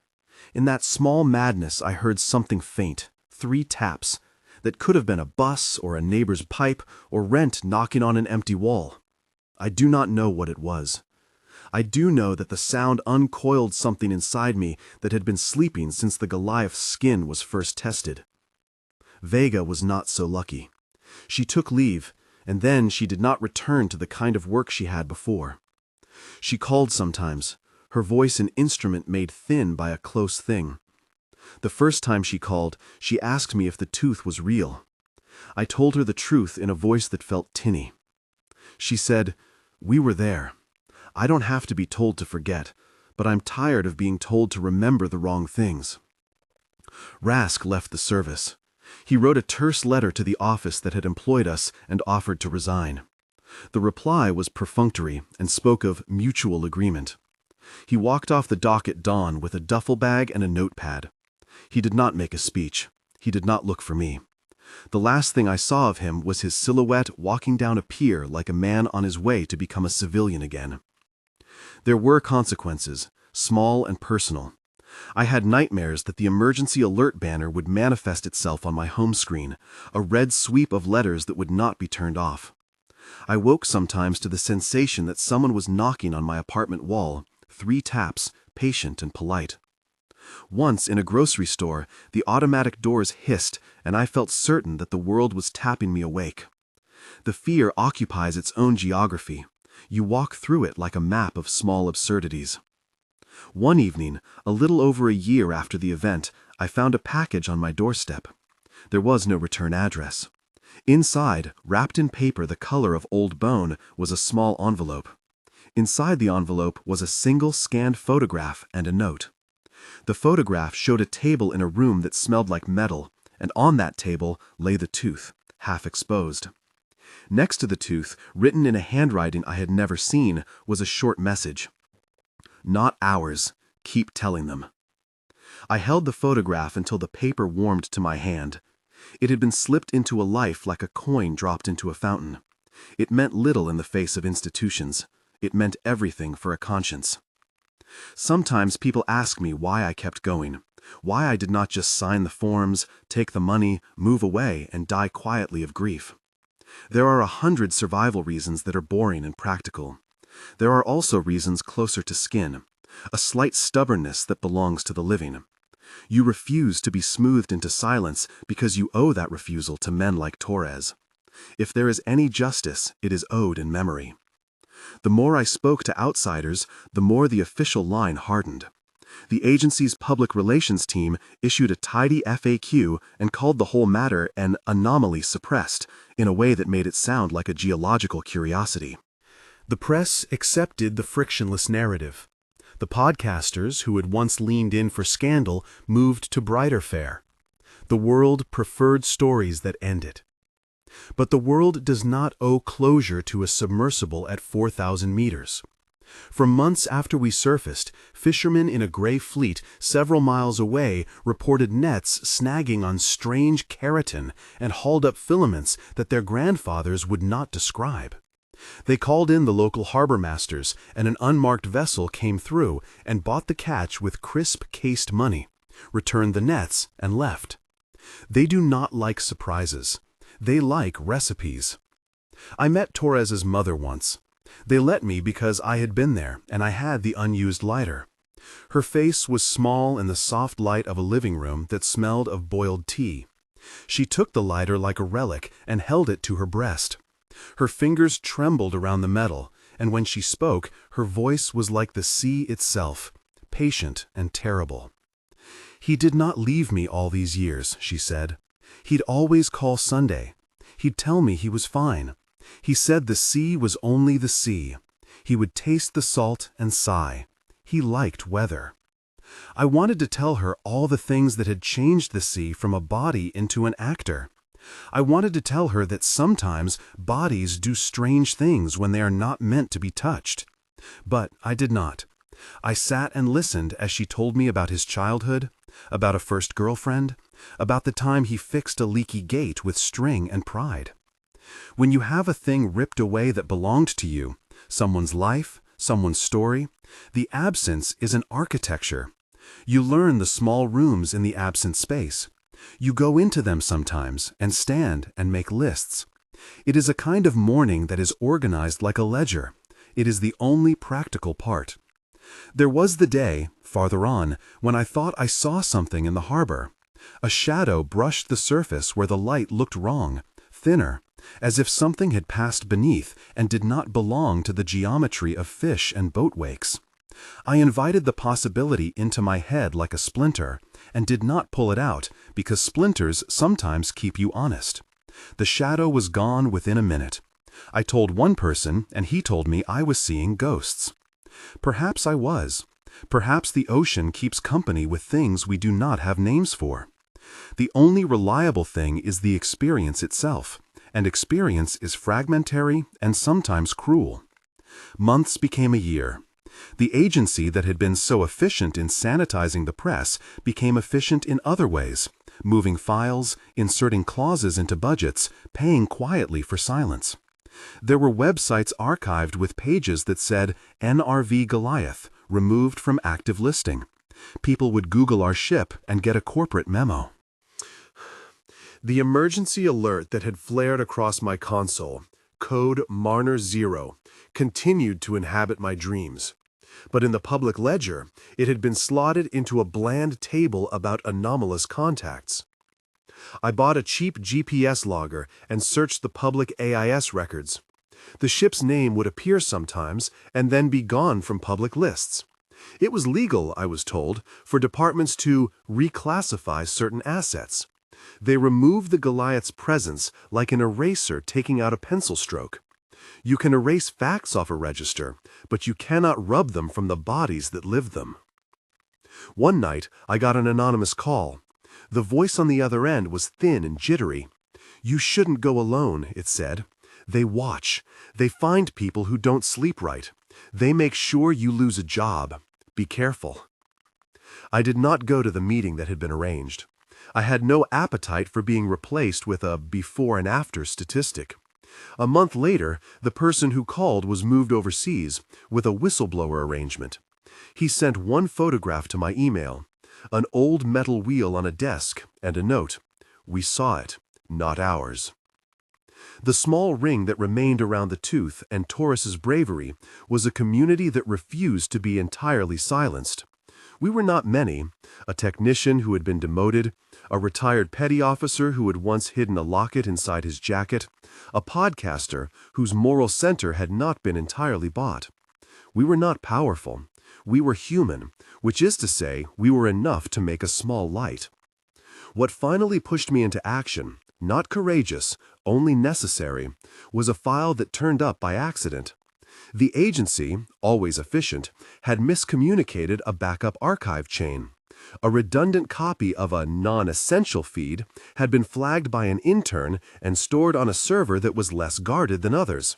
In that small madness I heard something faint, 3 taps, that could have been a bus or a neighbor's pipe or rent knocking on an empty wall. I do not know what it was. I do know that the sound uncoiled something inside me that had been sleeping since the Goliath's skin was first tested. Vega was not so lucky. She took leave, and then she did not return to the kind of work she had before. She called sometimes, her voice an instrument made thin by a close thing. The first time she called, she asked me if the tooth was real. I told her the truth in a voice that felt tinny. She said, "We were there. I don't have to be told to forget, but I'm tired of being told to remember the wrong things." Rask left the service. He wrote a terse letter to the office that had employed us and offered to resign. The reply was perfunctory and spoke of mutual agreement. He walked off the dock at dawn with a duffel bag and a notepad. He did not make a speech. He did not look for me. The last thing I saw of him was his silhouette walking down a pier like a man on his way to become a civilian again. There were consequences, small and personal. I had nightmares that the emergency alert banner would manifest itself on my home screen, a red sweep of letters that would not be turned off. I woke sometimes to the sensation that someone was knocking on my apartment wall, 3 taps, patient and polite. Once in a grocery store, the automatic doors hissed, and I felt certain that the world was tapping me awake. The fear occupies its own geography. You walk through it like a map of small absurdities. One evening, a little over a year after the event, I found a package on my doorstep. There was no return address. Inside, wrapped in paper the color of old bone, was a small envelope. Inside the envelope was a single scanned photograph and a note. The photograph showed a table in a room that smelled like metal, and on that table lay the tooth, half exposed. Next to the tooth, written in a handwriting I had never seen, was a short message. "Not ours. Keep telling them." I held the photograph until the paper warmed to my hand. It had been slipped into a life like a coin dropped into a fountain. It meant little in the face of institutions. It meant everything for a conscience. Sometimes people ask me why I kept going, why I did not just sign the forms, take the money, move away, and die quietly of grief. There are 100 survival reasons that are boring and practical. There are also reasons closer to skin, a slight stubbornness that belongs to the living. You refuse to be smoothed into silence because you owe that refusal to men like Torres. If there is any justice, it is owed in memory. The more I spoke to outsiders, the more the official line hardened. The agency's public relations team issued a tidy FAQ and called the whole matter an anomaly suppressed, in a way that made it sound like a geological curiosity. The press accepted the frictionless narrative. The podcasters who had once leaned in for scandal moved to brighter fare. The world preferred stories that ended. But the world does not owe closure to a submersible at 4,000 meters. For months after we surfaced, fishermen in a gray fleet several miles away reported nets snagging on strange keratin and hauled-up filaments that their grandfathers would not describe. They called in the local harbor masters, and an unmarked vessel came through and bought the catch with crisp cased money, returned the nets, and left. They do not like surprises. They like recipes. I met Torres's mother once. They let me because I had been there, and I had the unused lighter. Her face was small in the soft light of a living room that smelled of boiled tea. She took the lighter like a relic and held it to her breast. Her fingers trembled around the metal, and when she spoke, her voice was like the sea itself, patient and terrible. "He did not leave me all these years," she said. "He'd always call Sunday. He'd tell me he was fine. He said the sea was only the sea. He would taste the salt and sigh. He liked weather." I wanted to tell her all the things that had changed the sea from a body into an actor. I wanted to tell her that sometimes bodies do strange things when they are not meant to be touched. But I did not. I sat and listened as she told me about his childhood, about a first girlfriend, about the time he fixed a leaky gate with string and pride. When you have a thing ripped away that belonged to you, someone's life, someone's story, the absence is an architecture. You learn the small rooms in the absent space. You go into them sometimes and stand and make lists. It is a kind of mourning that is organized like a ledger. It is the only practical part. There was the day, farther on, when I thought I saw something in the harbor. A shadow brushed the surface where the light looked wrong, thinner, as if something had passed beneath and did not belong to the geometry of fish and boat wakes. I invited the possibility into my head like a splinter, and did not pull it out, because splinters sometimes keep you honest. The shadow was gone within a minute. I told one person, and he told me I was seeing ghosts. Perhaps I was. Perhaps the ocean keeps company with things we do not have names for. The only reliable thing is the experience itself, and experience is fragmentary and sometimes cruel. Months became a year. The agency that had been so efficient in sanitizing the press became efficient in other ways, moving files, inserting clauses into budgets, paying quietly for silence. There were websites archived with pages that said NRV Goliath, removed from active listing. People would Google our ship and get a corporate memo. The emergency alert that had flared across my console, code Marner 0, continued to inhabit my dreams. But in the public ledger, it had been slotted into a bland table about anomalous contacts. I bought a cheap GPS logger and searched the public AIS records. The ship's name would appear sometimes and then be gone from public lists. It was legal, I was told, for departments to reclassify certain assets. They removed the Goliath's presence like an eraser taking out a pencil stroke. You can erase facts off a register, but you cannot rub them from the bodies that lived them. One night, I got an anonymous call. The voice on the other end was thin and jittery. "You shouldn't go alone," it said. "They watch. They find people who don't sleep right. They make sure you lose a job. Be careful." I did not go to the meeting that had been arranged. I had no appetite for being replaced with a before and after statistic. A month later, the person who called was moved overseas with a whistleblower arrangement. He sent one photograph to my email, an old metal wheel on a desk, and a note. We saw it, not ours. The small ring that remained around the tooth and Taurus's bravery was a community that refused to be entirely silenced. We were not many, a technician who had been demoted, a retired petty officer who had once hidden a locket inside his jacket, a podcaster whose moral center had not been entirely bought. We were not powerful. We were human, which is to say, we were enough to make a small light. What finally pushed me into action, not courageous, only necessary, was a file that turned up by accident. The agency, always efficient, had miscommunicated a backup archive chain. A redundant copy of a non-essential feed had been flagged by an intern and stored on a server that was less guarded than others.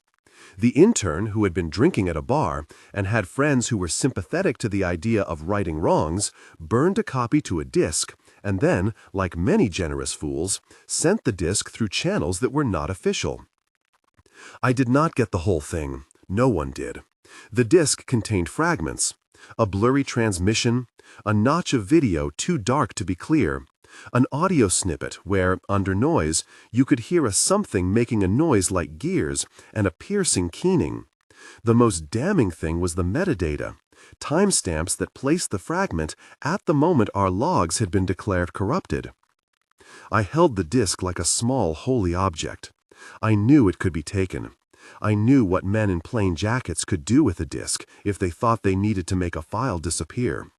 The intern, who had been drinking at a bar and had friends who were sympathetic to the idea of righting wrongs, burned a copy to a disk and then, like many generous fools, sent the disk through channels that were not official. I did not get the whole thing. No one did. The disk contained fragments, a blurry transmission, a notch of video too dark to be clear, an audio snippet where, under noise, you could hear a something making a noise like gears and a piercing keening. The most damning thing was the metadata, timestamps that placed the fragment at the moment our logs had been declared corrupted. I held the disk like a small, holy object. I knew it could be taken. I knew what men in plain jackets could do with a disk if they thought they needed to make a file disappear.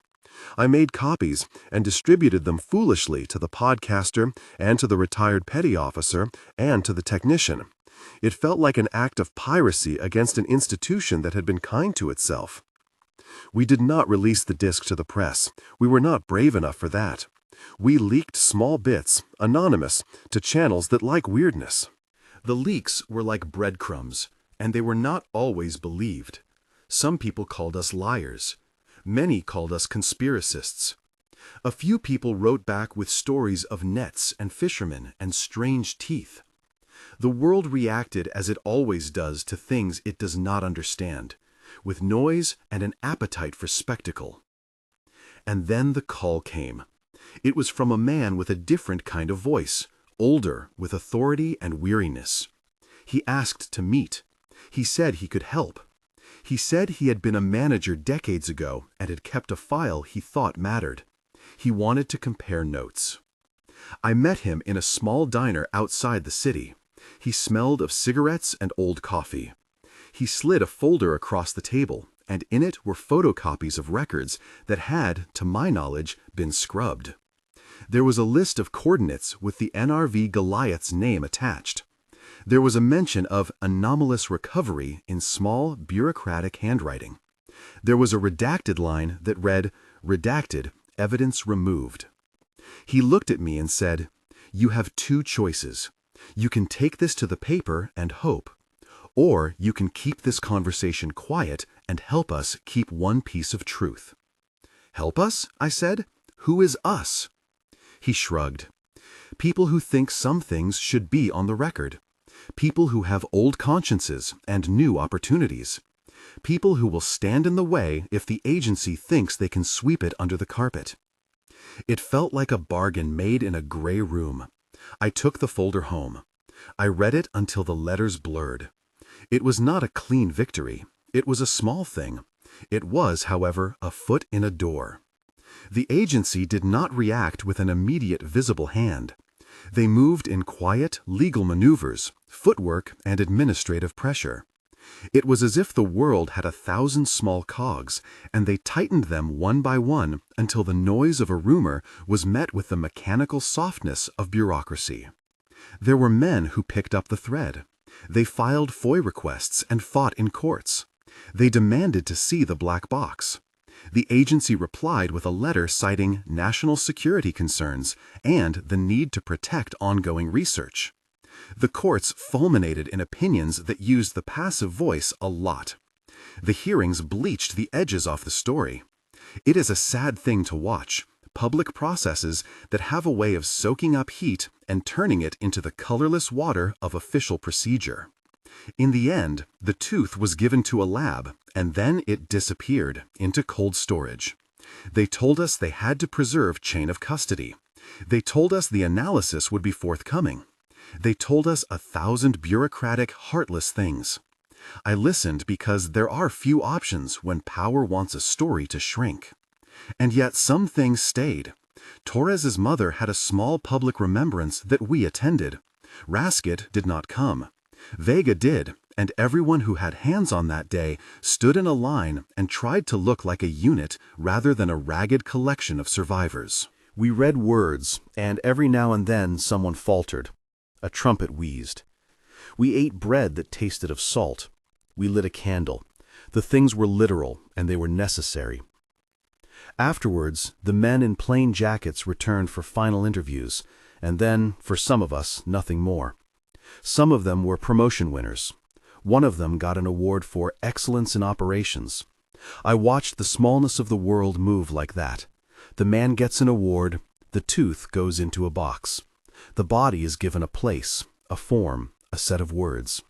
I made copies and distributed them foolishly to the podcaster and to the retired petty officer and to the technician. It felt like an act of piracy against an institution that had been kind to itself. We did not release the disk to the press. We were not brave enough for that. We leaked small bits, anonymous, to channels that like weirdness. The leaks were like breadcrumbs, and they were not always believed. Some people called us liars. Many called us conspiracists. A few people wrote back with stories of nets and fishermen and strange teeth. The world reacted as it always does to things it does not understand, with noise and an appetite for spectacle. And then the call came. It was from a man with a different kind of voice, older, with authority and weariness. He asked to meet. He said he could help. He said he had been a manager decades ago and had kept a file he thought mattered. He wanted to compare notes. I met him in a small diner outside the city. He smelled of cigarettes and old coffee. He slid a folder across the table, and in it were photocopies of records that had, to my knowledge, been scrubbed. There was a list of coordinates with the NRV Goliath's name attached. There was a mention of anomalous recovery in small, bureaucratic handwriting. There was a redacted line that read, "Redacted, evidence removed." He looked at me and said, "You have two choices. You can take this to the paper and hope, or you can keep this conversation quiet and help us keep one piece of truth." "Help us?" I said. "Who is us?" He shrugged. "People who think some things should be on the record. People who have old consciences and new opportunities. People who will stand in the way if the agency thinks they can sweep it under the carpet." It felt like a bargain made in a gray room. I took the folder home. I read it until the letters blurred. It was not a clean victory. It was a small thing. It was, however, a foot in a door. The agency did not react with an immediate visible hand. They moved in quiet, legal maneuvers, footwork, and administrative pressure. It was as if the world had 1,000 small cogs, and they tightened them one by one until the noise of a rumor was met with the mechanical softness of bureaucracy. There were men who picked up the thread. They filed FOI requests and fought in courts. They demanded to see the black box. The agency replied with a letter citing national security concerns and the need to protect ongoing research. The courts fulminated in opinions that used the passive voice a lot. The hearings bleached the edges off the story. It is a sad thing to watch. public processes that have a way of soaking up heat and turning it into the colorless water of official procedure. In the end, the tooth was given to a lab, and then it disappeared into cold storage. They told us they had to preserve chain of custody. They told us the analysis would be forthcoming. They told us 1,000 bureaucratic, heartless things. I listened because there are few options when power wants a story to shrink. And yet some things stayed. Torres's mother had a small public remembrance that we attended. Rasket did not come. Vega did, and everyone who had hands on that day stood in a line and tried to look like a unit rather than a ragged collection of survivors. We read words, and every now and then someone faltered. A trumpet wheezed. We ate bread that tasted of salt. We lit a candle. The things were literal, and they were necessary. Afterwards, the men in plain jackets returned for final interviews, and then, for some of us, nothing more. Some of them were promotion winners. One of them got an award for excellence in operations. I watched the smallness of the world move like that. The man gets an award, the tooth goes into a box. The body is given a place, a form, a set of words.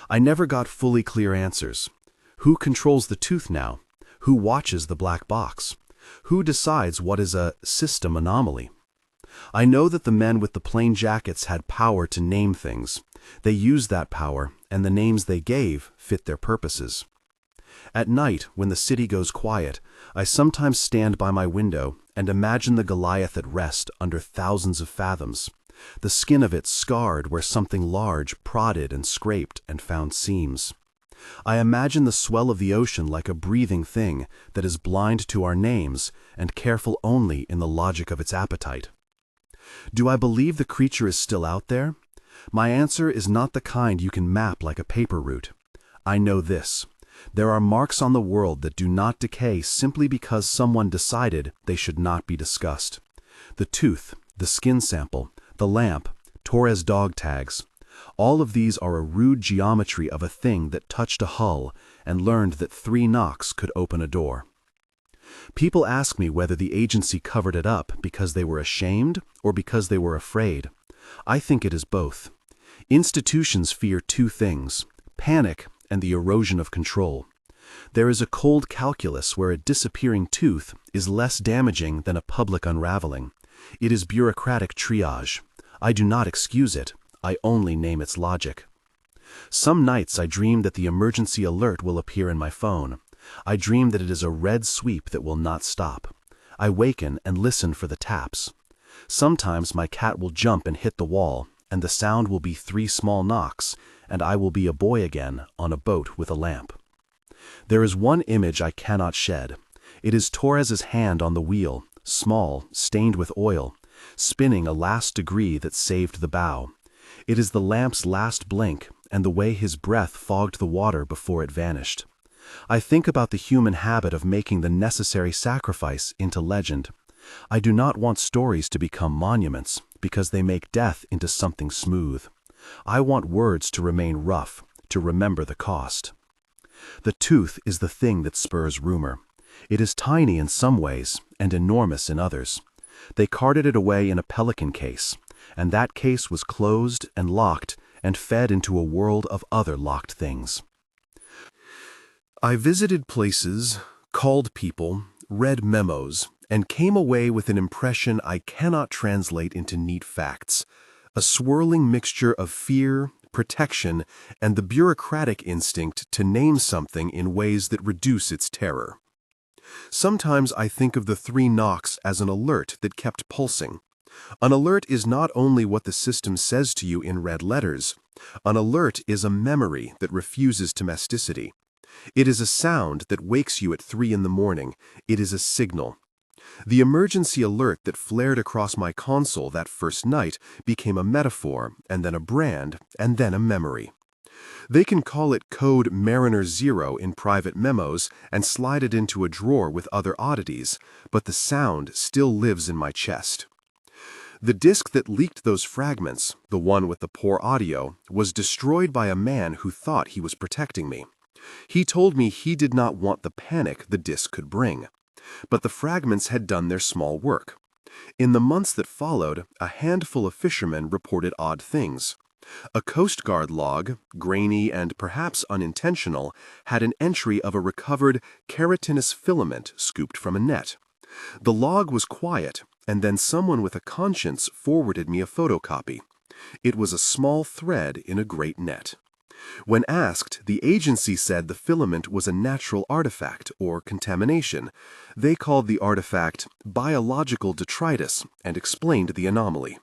I never got fully clear answers. Who controls the tooth now? Who watches the black box? Who decides what is a system anomaly? I know that the men with the plain jackets had power to name things. They used that power, and the names they gave fit their purposes. At night, when the city goes quiet, I sometimes stand by my window and imagine the Goliath at rest under thousands of fathoms, the skin of it scarred where something large prodded and scraped and found seams. I imagine the swell of the ocean like a breathing thing that is blind to our names and careful only in the logic of its appetite. Do I believe the creature is still out there? My answer is not the kind you can map like a paper route. I know this. There are marks on the world that do not decay simply because someone decided they should not be discussed. The tooth, the skin sample, the lamp, Torres dog tags. All of these are a rude geometry of a thing that touched a hull and learned that 3 knocks could open a door. People ask me whether the agency covered it up because they were ashamed or because they were afraid. I think it is both. Institutions fear 2 things: panic and the erosion of control. There is a cold calculus where a disappearing tooth is less damaging than a public unraveling. It is bureaucratic triage. I do not excuse it. I only name its logic. Some nights I dream that the emergency alert will appear in my phone. I dream that it is a red sweep that will not stop. I waken and listen for the taps. Sometimes my cat will jump and hit the wall, and the sound will be 3 small knocks, and I will be a boy again on a boat with a lamp. There is one image I cannot shed. It is Torres's hand on the wheel, small, stained with oil, spinning a last degree that saved the bow. It is the lamp's last blink and the way his breath fogged the water before it vanished. I think about the human habit of making the necessary sacrifice into legend. I do not want stories to become monuments because they make death into something smooth. I want words to remain rough, to remember the cost. The tooth is the thing that spurs rumor. It is tiny in some ways and enormous in others. They carted it away in a pelican case, and that case was closed and locked and fed into a world of other locked things. I visited places, called people, read memos, and came away with an impression I cannot translate into neat facts, a swirling mixture of fear, protection, and the bureaucratic instinct to name something in ways that reduce its terror. Sometimes I think of the 3 knocks as an alert that kept pulsing. An alert is not only what the system says to you in red letters. An alert is a memory that refuses domesticity. It is a sound that wakes you at 3 in the morning. It is a signal. The emergency alert that flared across my console that first night became a metaphor, and then a brand, and then a memory. They can call it code Mariner 0 in private memos and slide it into a drawer with other oddities, but the sound still lives in my chest. The disc that leaked those fragments, the one with the poor audio, was destroyed by a man who thought he was protecting me. He told me he did not want the panic the disc could bring. But the fragments had done their small work. In the months that followed, a handful of fishermen reported odd things. A Coast Guard log, grainy and perhaps unintentional, had an entry of a recovered keratinous filament scooped from a net. The log was quiet, and then someone with a conscience forwarded me a photocopy. It was a small thread in a great net. When asked, the agency said the filament was a natural artifact or contamination. They called the artifact biological detritus and explained the anomaly.